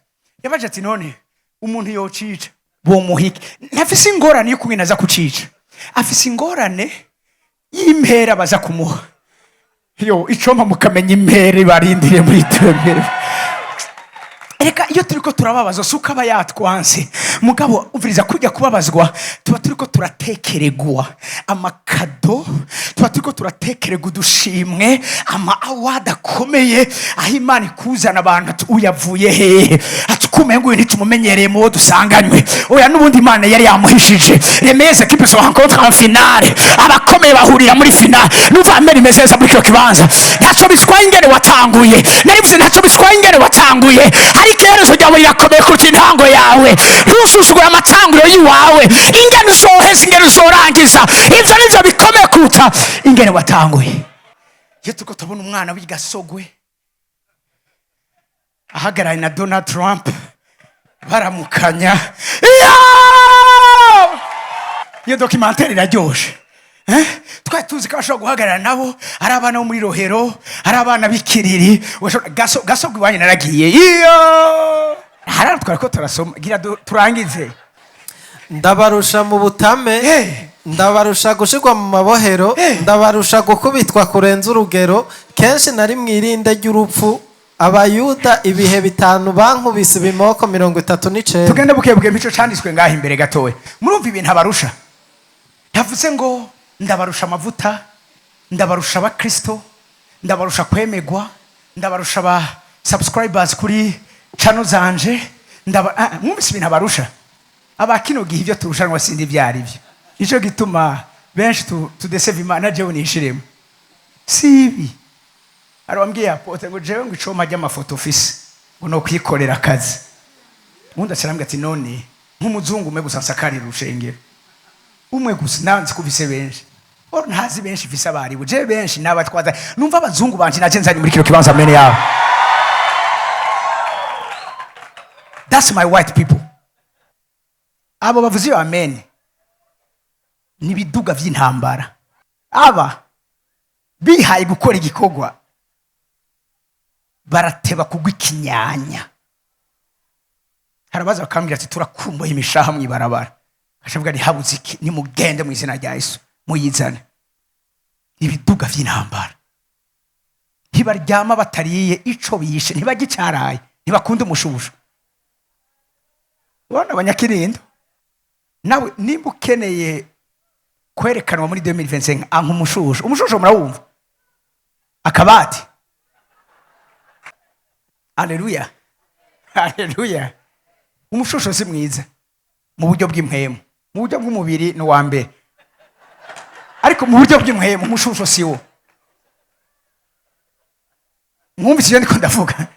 Yabaje ati none umuntu yocica bo muhike, ntafise ingorane yo kumwinaza kucica, afise ingorane y'impera baza kumuha. Yo icoma mukamenya impera barindiriye muri twembere. Reka iyo turiko turababazwa suka aba yatwanse, mugabo uviriza kujya kubabazwa tuba turiko turatekeregwa amakado, tuba turiko turatekerega udushimwe, ama award akomeye aho Imana ikuzana abantu uyavuye hehe, kumengo ntitumumenyereye mu dusanganywe. Oya n'ubundi Imana yari yamuhishije. Remeze kipe so rencontre en finale. Abakomeye bahurira muri finale. Numva amera imezeza muri cyo kibanza. Ntacyo biswaye ingene watanguye. Narivuze ntacyo biswaye ingene watanguye. Ariko iherezo ryawe rirakomeye kuruta intango yawe. Ntusuzugure amatanguro yiwawe. Ingene uzoheza ingene uzorangiza. Ivyo nivyo bikomeye kuruta ingene watanguye. Iyo turiko tubona umwana w'igasogwe ahagaraye na Donald Trump baramukanya, iyo documentaire iraryoshe. Twari tuzi ko bashobora guhagarara nabo ari abana bo muri Rohero, ari abana b'Ikiriri. Gasogwe iwanyu naragiye iyo harara twari ko turasoma gira turangize. Ndabarusha mu butame, ndabarusha gushirwa mu mabohero, ndabarusha gukubitwa kurenza urugero. Kenshi nari mwirinde ry'urupfu, abayuda ibihe bitanu bankubise ibimoko 39. Tugende bukebuke mico canditswe ngaho imbere gatoye. Murumva ibintu abarusha. Yavuze ngo ndabarusha amavuta, ndabarusha abakristo, ndabarusha kwemegwa, ndabarusha aba subscribers kuri channel zanje, mwumvise ibintu abarusha. Abakino gihe ibyo turushanwa sindi byari byo. Nico gituma benshi tudeseva Imana jewe nishiremo. Sibi. Arambwiye apote ngo jewe ngo icoma ry'amafoto office ngo no kwikorera akazi. Munda cyarambye ati none nk'umuzungu umwe gusa nsakarira urushengero. Umwe gusa nanzi kubise benshi. Or ntazi benshi visa abari buje benshi nabatwaza. Numva abazungu banje naje nzari muri kiro kibanza mene yabo. That's my white people. Abo bavuze yo amen. Nibiduga vy'intambara. Aba bihaye gukora igikogwa barateba kugwa ikinyanya. Harabaza bakambwira ati turakumboye imishaha mwibarabara. Ashavuga ni habuze iki ni mugende mu izina rya Yesu muyizane. Ibiduga vy'intambara. Ntibaryama batariye ico biyishe ntibagicaraye ntibakunda umushusho. Wana abanyakirindo nawe nimba ukeneye kwerekanwa muri 2025 anka umushusho murawumva akabati. Haleluya, haleluya. Umushusho si mwiza mu buryo bw'impemu, mu buryo bw'umubiri no wa mbere, ariko mu buryo bw'impemu umushusho si wo. Mwumvise ndiko ndavuga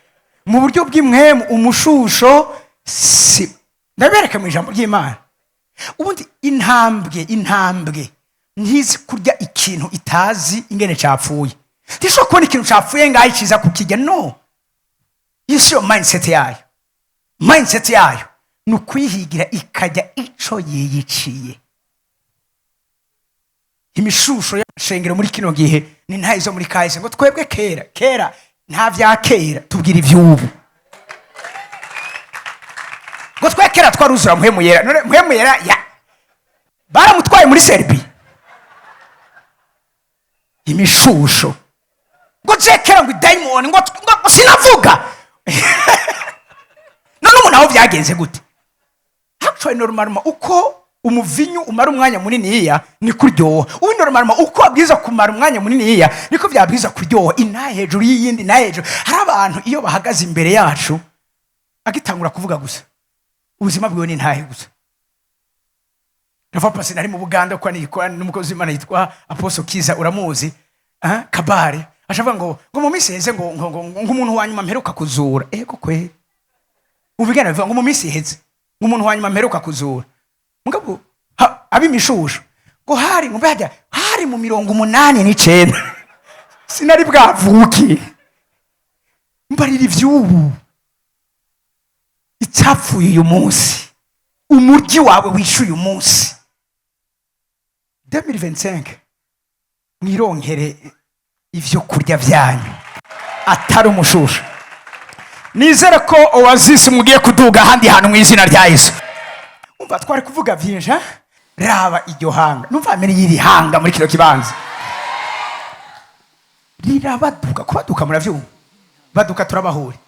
mu buryo bw'impemu umushusho si. Ndabereka mu ijambo ry'Imana. Ubundi intambwe ntizi kurya ikintu itazi ingene capfuye. Tisho kubona ikintu capfuye ngaho iciza kukijya no. Yisho mindset yayo. Mindset yayo nukwihigira ikajya ico yiyiciye. Imishusho y'ashengero muri kino gihe ni ntayizo muri kahise ngo twebwe kera nta vya kera tubwira ivyubu. Ngo twekera twaruzura mpemu yera ya baramutwaye muri Serbia. Imishusho ngo cekera ngo daimon ngo sinavuga. None umuntu aho byagenze gute? Actually normalement uko umuvinyu umara umwanya munini iya ni kuryoha. Ubu normalement uko abwiza kumara umwanya munini iya niko byabwiza kuryoha. Ina hejuru y'iyindi na hejuru. Hari abantu iyo bahagaze imbere yacu agitangura kuvuga gusa ubuzima bwiwe ni ntahe gusa. Nava pasi nari mu Buganda kwa n'umukozi w'Imana yitwa Apostle Kiza uramuzi Kabare ashavuga ngo mu minsi heze ngo umuntu wanyuma mperuka kuzura. Ego kwe ubigana bivuga ngo mu minsi heze ngo umuntu wanyuma mperuka kuzura. Mugabo abimishusho ngo hari ngo bajya hari mu 89 sinari bwavuki mbarira ivyubu. Itapfuye uyu munsi umuryi wawe wishuye uyu munsi 2025 mwironkere ivyo kurya vyanyu atari umushusho. Nizere ko Oasis mugiye kuduga handi hantu mu izina rya Yesu. Umva twari kuvuga vyinshi raba iryo hanga numva amene yiri hanga muri kino kibanza rirabaduka kubaduka muravyumva baduka turabahuri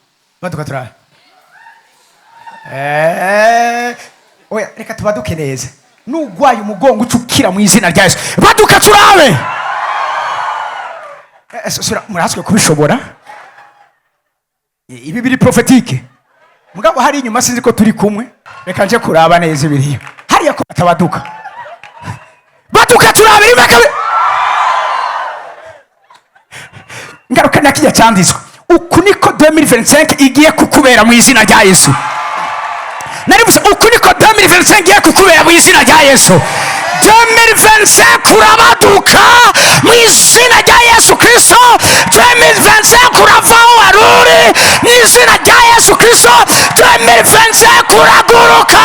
baduka turaba. Oya reka tubaduke neza nugwaye umugongo ucukira mu izina rya Yesu baduka turabe. Muraswe kubishobora ibi biri prophétique mugabo hari inyuma sinzi ko turi kumwe, reka nje kuraba neza ibiriyo hariya ko batabaduka baduka turabira imaka ngaruka nakijya cyanditswe uku niko 2025 igiye kukubera mu izina rya Yesu. Naribuze uku niko 2025 igiye kukubera mu izina rya Yesu. 2025 kurabaduka mu izina rya Yesu Kristo. 2025 kuravaho waruri mu izina rya Yesu Kristo. 2025 kuraguruka.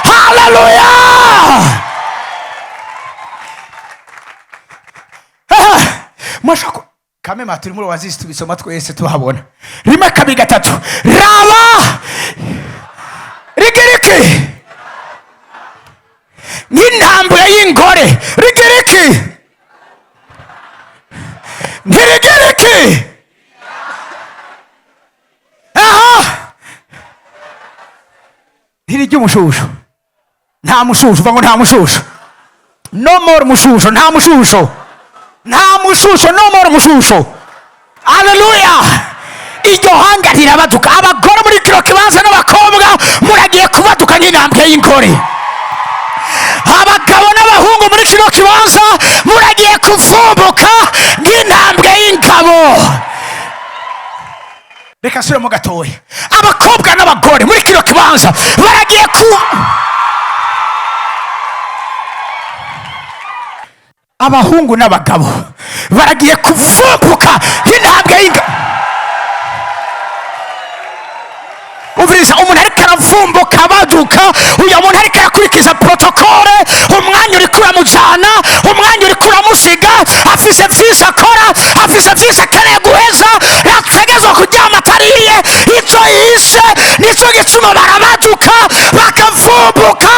Haleluya. Mwashako kame maturi muri wazisi tubisoma twese tuhabona. Rimwe kabiri gatatu. Raba rigiriki n'intambwe y'ingore rigiriki ntirigiriki. Aha ntirigi umushusho, nta mushusho uva ngo nta mushusho, no more mushusho, nta mushusho, nta mushusho, no more mushusho. Haleluya. Iryo hanga rirabaduka. Abagore muri kiro kibanza n'abakobwa muragiye kubaduka nk'intambwe y'ingore. Abagabo n'abahungu muri kiro kibanza muragiye kuvumbuka nk'intambwe y'ingabo. Reka sura mu gatoya. Abakobwa n'abagore muri kiro kibanza baragiye abahungu n'abagabo baragiye kuvumbuka nk'intambwe y'ingabo. Uviriza umuntu ariko aravumbuka abaduka, uyu muntu ariko arakurikiza protokole, umwanya uri kuramujana, umwanya uri kuramusiga, afise vyinshi akora, afise vyinshi akeneye guheza, yategezwa kuryama atariye, ico yishe nico gituma barabaduka bakavumbuka.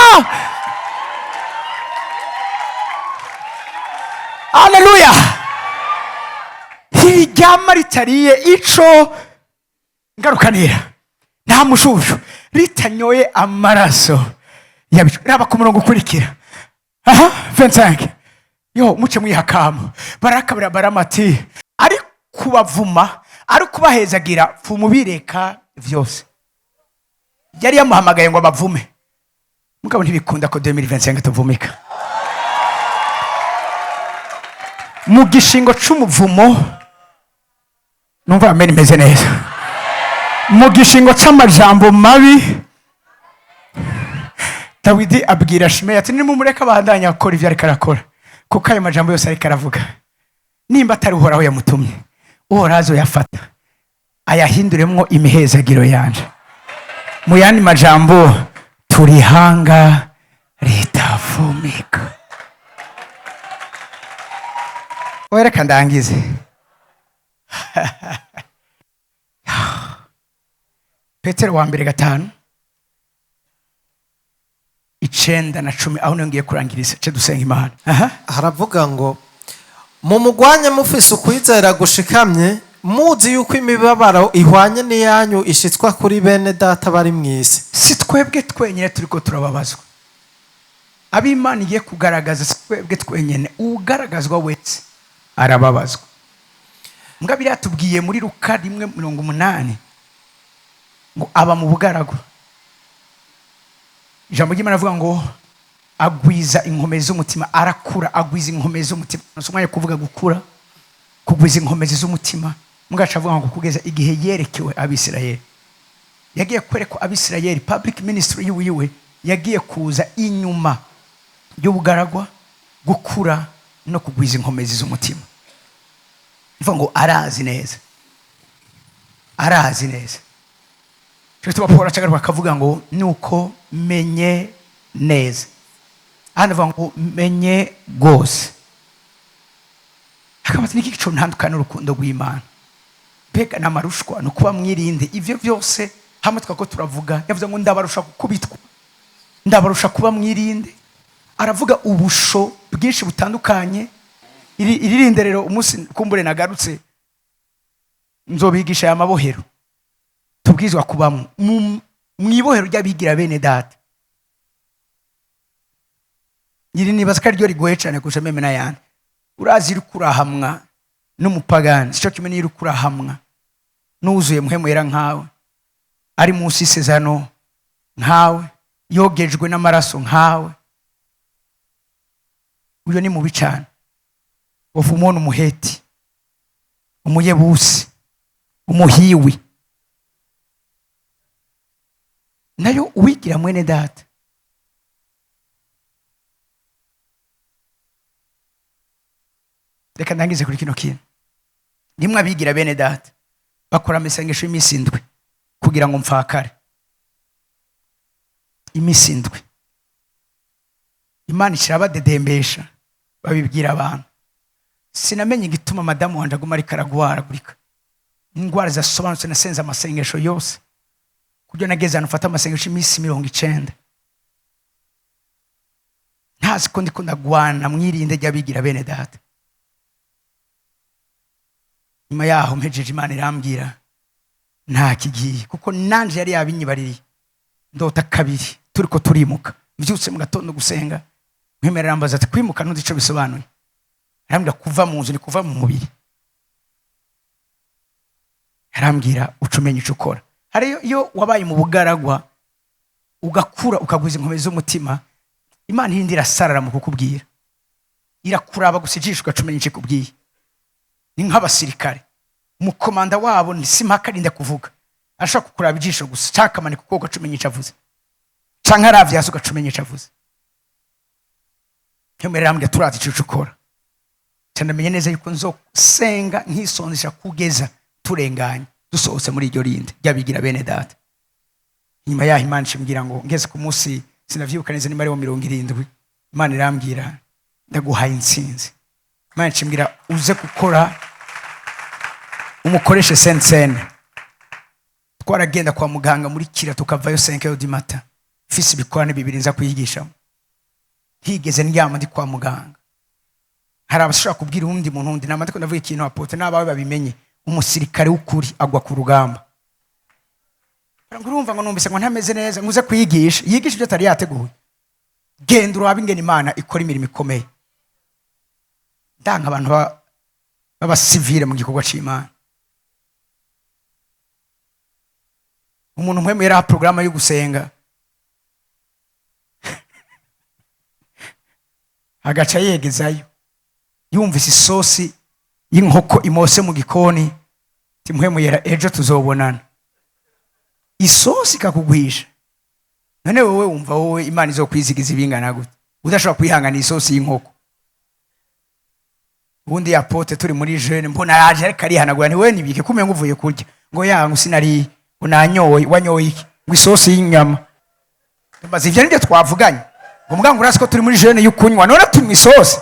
Haleluya. Hiryama ritariye ico ngarukanira, nta mushusho, ritanyoye amaraso yabicu. Raba ku murongo ukurikira. Aha 25. Yo muce mwihakamo barakabira baramati ari kubavuma, ari kubahezagira fumubireka vyose. Yari yamuhamagaye ngo abavume, mugabo ntibikunda ko 2025 tuvumika. Mu gishingo c'umuvumo numva amen imeze neza. Mu gishingo c'amajambo mabi Dawidi abwira Shimeyi ati nimumureka abandanya akora ivyo ariko arakora, kuko ayo majambo yose ariko aravuga nimba atari uhoraho yamutumye, uhoraho azoyafata ayahinduremwo imihezagiro yanje. Mu yandi majambo turihanga ritavumika. Wereka ndangize. Petero wa mbere 5:9 na 10 aho ngiye kurangiriza cyo dusenga Imana. Haravuga ngo mumugwanye mufise ukwizera gushikamye, muzi yuko imibabaro ihwanye n'iyanyu ishitswa kuri bene data bari mw'isi. Si twebwe twenyene turiko turababazwa, ab'Imana igiye kugaragaza. Si twebwe twenyene, ugaragazwa wese arababazwa. Ngabiri atubwiye muri Luka 1:8 ngo aba mu bugaragwa. Ijambo ry'Imana avuga ngo agwiza inkomezi z'umutima, arakura agwiza inkomezi z'umutima. Nasomye kuvuga gukura, kugwiza inkomezi z'umutima. Mugaca avuga ngo kugeza igihe yerekewe Abisirayeli. Yagiye kwereka Abisirayeli public ministry yiwe, yagiye kuza inyuma y'ubugaragwa, gukura no kugwiza inkomezi z'umutima. Ivuga ngo arazi neza, arazi neza. Cyo Paulo acagaruka akavuga ngo nuko menye neza. Anavuga ngo menye gose. Akabati niki cyo ntandukana urukundo rw'Imana. Bega namarushwa no kuba mwirinde ivyo byose hamwe twako turavuga. Yavuze ngo ndabarusha kukubitwa, ndabarusha kuba mwirinde. Aravuga ubusho bwinshi butandukanye. Iririnde rero umunsi kumbure nagarutse nzobigisha ya mabohero tubwizwa kubamo mwibohero ry'abigira bene data. Nyiri nibaza ko ryo rigoye cyane kurusha meme n'ayandi. Urazi iri kurahamwa n'umupagani, cyo kimwe n'iri kurahamwa n'uzuye muhemu yera nkawe. ari munsi y'isezerano nkawe, yogejwe n'amaraso nkawe. Uyo ni mubi cyane. Uvumona umuheti, umuyebusi, umuhiwi, nayo uwigira mwene data. Reka ndangize kuri kino kintu. Nimwe abigira bene data bakora amasengesho y'iminsi indwi kugira ngo mfakare. Iminsi indwi Imana ikirabadedembesha babibwira abantu. Sinamenye igituma madamu wanje aguma ariko aragwaragurika indwara zasobanutse. Nasenze amasengesho yose kugira nageze hano mfata amasengesho y'iminsi 90. Ntazi ko ndiko ndagwana mwirinde ry'abigira bene data. Nyuma yaho mpejeje Imana irambwira nta kigiye, kuko nanje yari yabinyibaririye. Ndota kabiri turiko turimuka, mbyutse mu gatondo gusenga, nkwemerera ambaza ati kwimuka ntuzi ico bisobanuye. Arambwira kuva mu nzu ni kuva mu mubiri. Arambwira ucumenye ico ukora. Hari iyo wabaye mu bugaragwa ugakura ukagwiza inkomezi z'umutima, Imana irindira sarara mu kukubwira, irakuraba gusijisha ugacumenye ico kubwiye. Ni nk'abasirikare, umukomanda wabo ni simpaka rinda kuvuga, ashaka kukuraba ijisho gusa, cyakamane kuko ugacumenye ico avuze, canke aravye hasi ugacumenye ico avuze. Nkwemerera ambwira turazi ico ukora. Cyandamenye neza yuko nzosenga nkisonzesha kugeza turenganye dusohotse muri iryo rinde ryabigira bene data. Nyuma yaho Imana ishimgira ngo ngeze ku munsi sinavyibuka neza ni Mariya 70, Imana irambwira ndaguhaye intsinzi. Imana ishimgira uze gukora umukoreshe sensene. Twaragenda kwa muganga muri kira tukavayo 5 du matin, fisi bikorane bibiri nza kuyigishamo. Higeze ndyama ndi kwa muganga, hari abashaka kubwira undi muntu undi namate ko ndavuga ikintu apote n'abawe babimenye. Umusirikare w'ukuri agwa ku rugamba. Urumva ngo numvise ngo ntameze neza, nguze kwiyigisha, yigisha ibyo atari yateguye. Genda urabe ingene Imana ikora imirimo ikomeye. Ndanga abantu baba civile mu gikorwa c'Imana. Umuntu mpwemu yari programa yo gusenga, agaca yegezayo, yumvise isosi y'inkoko imose mu gikoni, timpwemu yera ejo tuzobonana. Isosi kakugwisha. None wowe wumva wowe Imana izokwizigiza ibingana gute udashobora kwihangana isosi y'inkoko? Ubundi yapote turi muri jeune mbona yaje ariko arihanagura, ni wewe nibike kumenga uvuye kurya ngo yangu sinari unanyoye wanyoye iki ngo isosi y'inyama. Mbaza ivyo nibyo twavuganye ngo muganga urasi ko turi muri jeune y'ukunywa none turi mu isosi.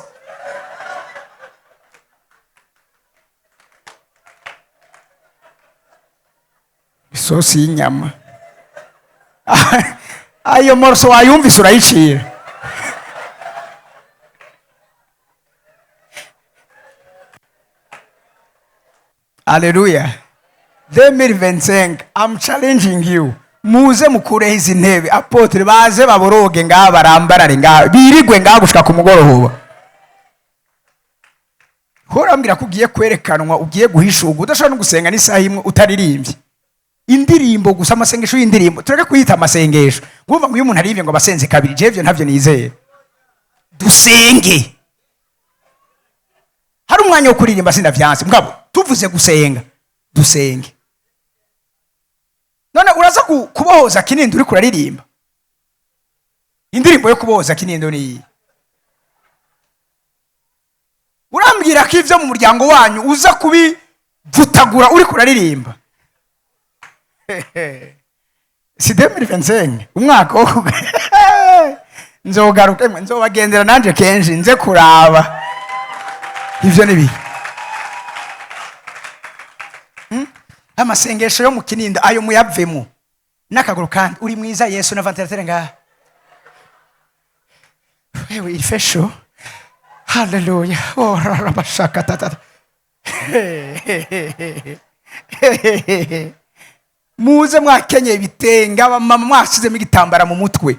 Isosi y'inyama. Ayo morso wayumvise urayicira. Hallelujah. 2025, I'm challenging you. Muze mukure izi ntebe apotre baze baboroge ngaha barambarare ngaha birigwe ngaha gushika ku mugoroba. Horambira kugiye kwerekanwa ugiye guhishuga udashobora no gusenga n'isaha imwe utaririmbye. Indirimbo gusa amasengesho y'indirimbo tureke kuyita amasengesho. Ngumva ngo uyu muntu arivye ngo abasenze kabiri, jevyo ntavyo nizeye. Dusenge. Hari umwanya wo kuririmba sindavyanse mugabo tuvuze gusenga dusenge. None uraza kubohoza kinindo uri kuraririmba. Indirimbo yo kubohoza kinindo ni urambwira ko ivyo mu muryango wanyu uza kubivutagura uri kuraririmba. Si 2025 umwaka wo nzogaruke nzobagendera nanje kenshi nze kuraba ivyo nibi. Amasengesho yo mu kinindo ayo muyavemo nakaguru kandi uri mwiza Yesu na ventilateur ngaha. Wewe ifesho. Hallelujah. Oh rabashaka tata. Muze mwakenye ibitenga abamama mwashizemo igitambara mu mutwe,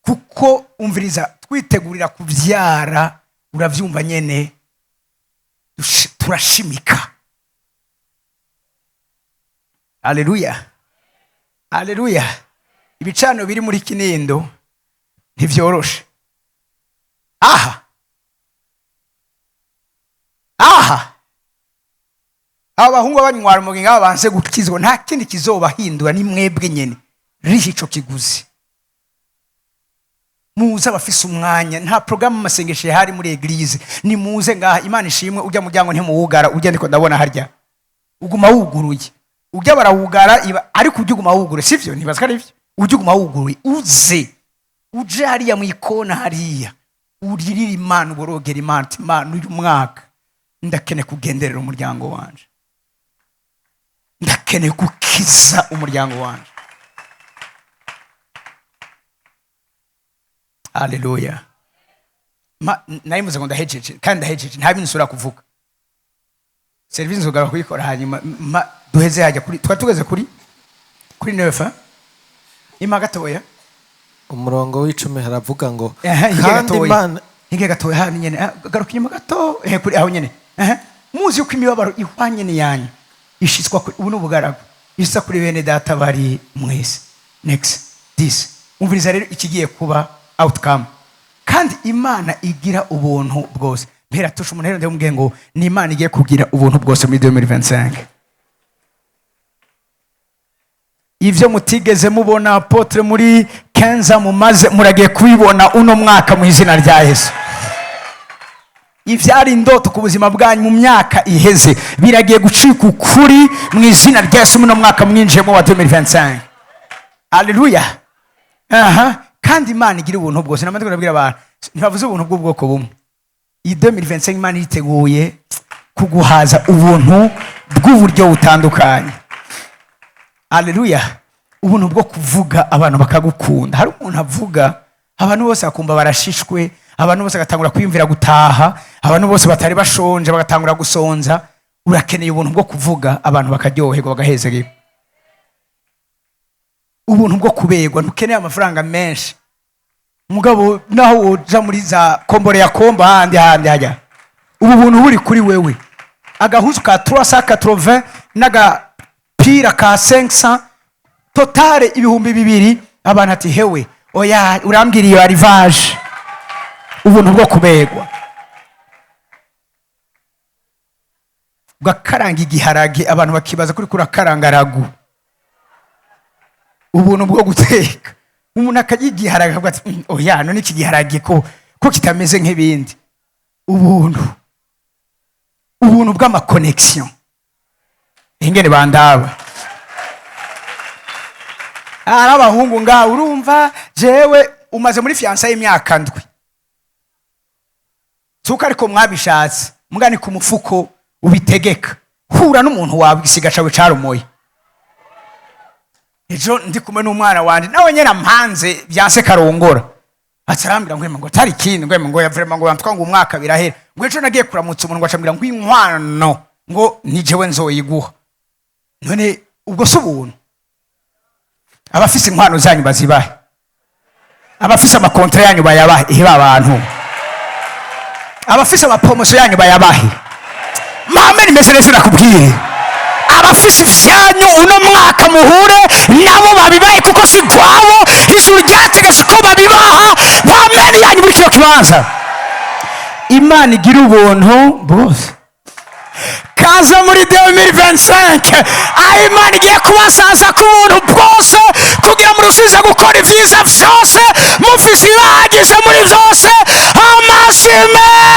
kuko umviriza twitegurira kuvyara. Uravyumva nyene turashimika. Hallelujah. Haleluya. Ibicaniro biri muri Kinindo ntivyoroshe. Aha abahungu b'abanywara umuginga babanse gukizwa, nta kindi kizobahindura ni mwebwe nyene rihi ico kiguzi. Muze abafise umwanya, nta programme amasengesho hari muri eglise, ni muze ngaha. Imana ishimwe, ujya muryango ntimuwugara, ujya ndiko ndabona harya uguma wuguruye, ujya barawugara ariko ujya uguma wuguruye, sivyo? Ntibaza ari byo, ujya uguma wuguruye, uze uje hariya mu ikona hariya uririra Imana, uborogera Imana, Imana uyu mwaka ndakene kugenderera umuryango wanje, ndakene gukiza umuryango wanje. Haleluya. Nayimuze ngo ndahejeje, kandi ndahejeje, nta bintu nsura kuvuga. Service nzogara kuyikora hanyuma duheze hajya kuri twatugeze kuri 9 ima gatoya umurongo w'icumi haravuga ngo kandi Imana hige gatoya hano nyene garuka inyuma gato kuri aho nyene muzi uko imibabaro ihwanye ni yanyu ishitswa ubu n'ubugaragu isa kuri bene data bari mwese. Next this umviriza rero ikigiye kuba outcome, kandi Imana igira ubuntu bwose. Mpera tusha umuntu rero ndamubwiye ngo ni Imana igiye kugira ubuntu bwose muri 2025. Ivyo mutigeze mubona apotre muri Kenza mumaze muragiye kubibona uno mwaka mu izina rya Yesu. Ivyari indoto ku buzima bwanyu mu myaka iheze biragiye gucika ukuri mu izina rya Yesu uno mwaka mwinjiyemo wa 2025. Haleluya. Kandi Imana igira ubuntu bwose. Namatwe ndabwira abantu ntibavuze ubuntu bw'ubwoko bumwe. Iyi 2025 Imana yiteguye kuguhaza ubuntu bw'uburyo butandukanye. Haleluya. Ubuntu bwo kuvuga abantu bakagukunda. Hari umuntu avuga abantu bose bakumva barashishwe, abantu bose bagatangura kwiyumvira gutaha, abantu bose batari bashonje bagatangura gusonza. Urakeneye ubuntu bwo kuvuga abantu bakaryoherwa bagahezerwa. Ubuntu bwo kubegwa, ntukeneye amafaranga menshi. Mugabo naho uja muri za kombore ya komba handi hajya. Ubu buntu buri kuri wewe. Agahuzu ka 380 naga pira ka 500 totale ibihumbi 200 abantu ati hewe oya urambwiriye arrivage. Ubuntu bwo kubegwa. Gakaranga igiharage abantu bakibaza kuri kurakaranga ragu. Ubuntu bwo guteka. Umuntu akagiharage akavuga ati oya none iki giharage ko kitameze nk'ibindi. Ubuntu bw'ama connection. Ingene bandaba abahungu nga urumva jewe umaze muri fiança y'imyaka ndwi tuka ariko mwabishatse mugani ku mufuko ubitegeka hura n'umuntu wawe gisiga cawe carumoye. Ejo ndi kumwe n'umwana wanje nawe nyera mpanze byanse karongora atarambira ngo tari kindi ngo yavrema ngo yantwa ngo umwaka birahera ngo ejo nagiye kuramutsa umuntu ngacambira ngo inkwano ngo nijewe nzoyiguha. None ubwo subuntu abafise inkwano zanyu bazibahe, abafise amakontra yanyu bayabahe. Ihe babantu abafise amapromotion yanyu bayabahe. Mama nimeze neza nakubwire abafise ivyanyu uno mwaka muhure nabo babibaye kuko si gwabo ijuru ryategetse ko babibaha. Mama yanyu muri kino kibanza Imana igira ubuntu bwose. Kaza muri 2025 Imana igiye kubasaza ku buntu bwose kugira murusize gukora ivyiza vyose mufise ibahagije muri vyose. Amasimes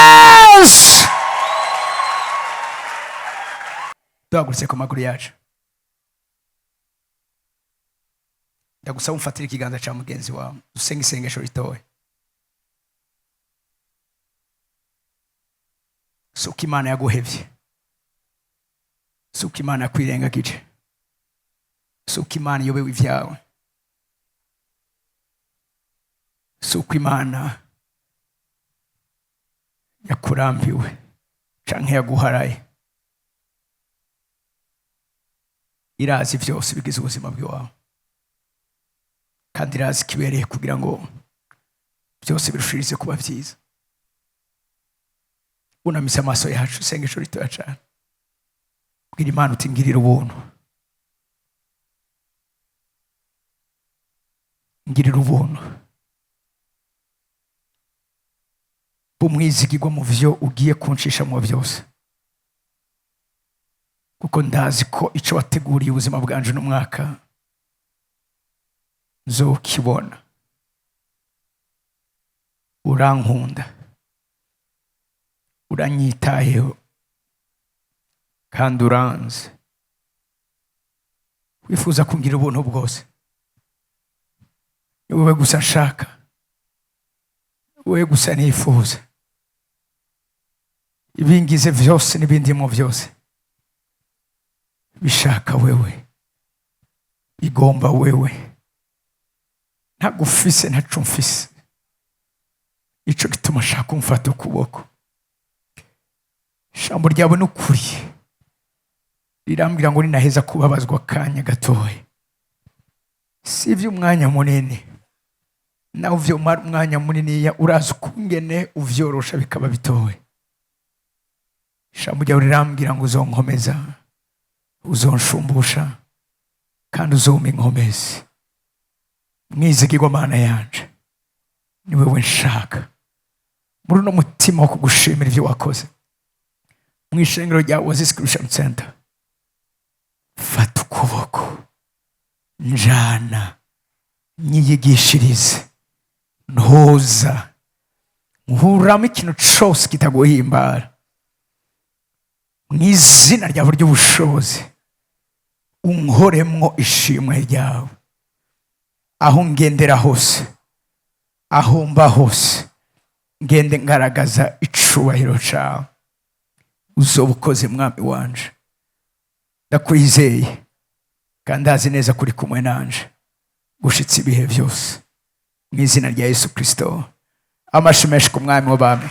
duhagurutse ku maguru yacu. Ndagusaba umfatire ikiganza ca mugenzi wawe dusenga isengesho ritoye. Suko Imana yaguhevye, suko Imana yakwirengagije, suko Imana iyobewe ivyawe, suko Imana yakurambiwe canke yaguharaye. Irazi vyose bigize ubuzima bwawe kandi irazi kibereye kugira ngo byose birushirize kuba vyiza. Unamisa amaso yacu isengesho ritoya cane. Bwira Imana uti ngirira ubuntu. ngirira ubuntu bumwizigirwa mu byo ugiye kunshishamo byose, kuko ndazi ko icyo wateguriye ubuzima bwanje n'umwaka nzokibona. Urankunda, uranyitayeho kandi uranze, wifuza kungira ubuntu bwose. Ni wowe gusa nshaka, wowe gusa nifuza. Ibingize byose n'ibindimo byose bishaka wewe, bigomba wewe, ntagufise ntaco mfise. Ico gituma nshaka umfata ukuboko. Ijambo ryawe n'ukuri rirambwira ngo ninaheza kubabazwa akanya gatoya, si ivy'umwanya munini, nawe uvyomara umwanya munini uraza ukungene uvyorosha bikaba bitoye. Ijambo ryawe rirambwira ngo uzonkomeza, uzonshumbusha kandi uzompa inkomezi. Mwizigirwa Mana yanje, ni wewe nshaka muri uno mutima wo kugushimira ibyo wakoze mu ishengero rya Oasis Christian Center. Fata ukuboko njana, nyiyigishirize, ntoza, nkuramo ikintu cyose kitaguhimbara mu izina ryawe ry'ubushobozi. Unkoremwo ishimwe ryawe aho ngendera hose, aho mba hose, ngende ngaragaza icubahiro cawe. Uzoba ukoze mwami wanje, ndakwizeye kandi azi neza kuri kumwe nanje gushitsa ibihe byose, mu izina rya Yesu Kristo. Amashyi menshi ku mwami w'abami.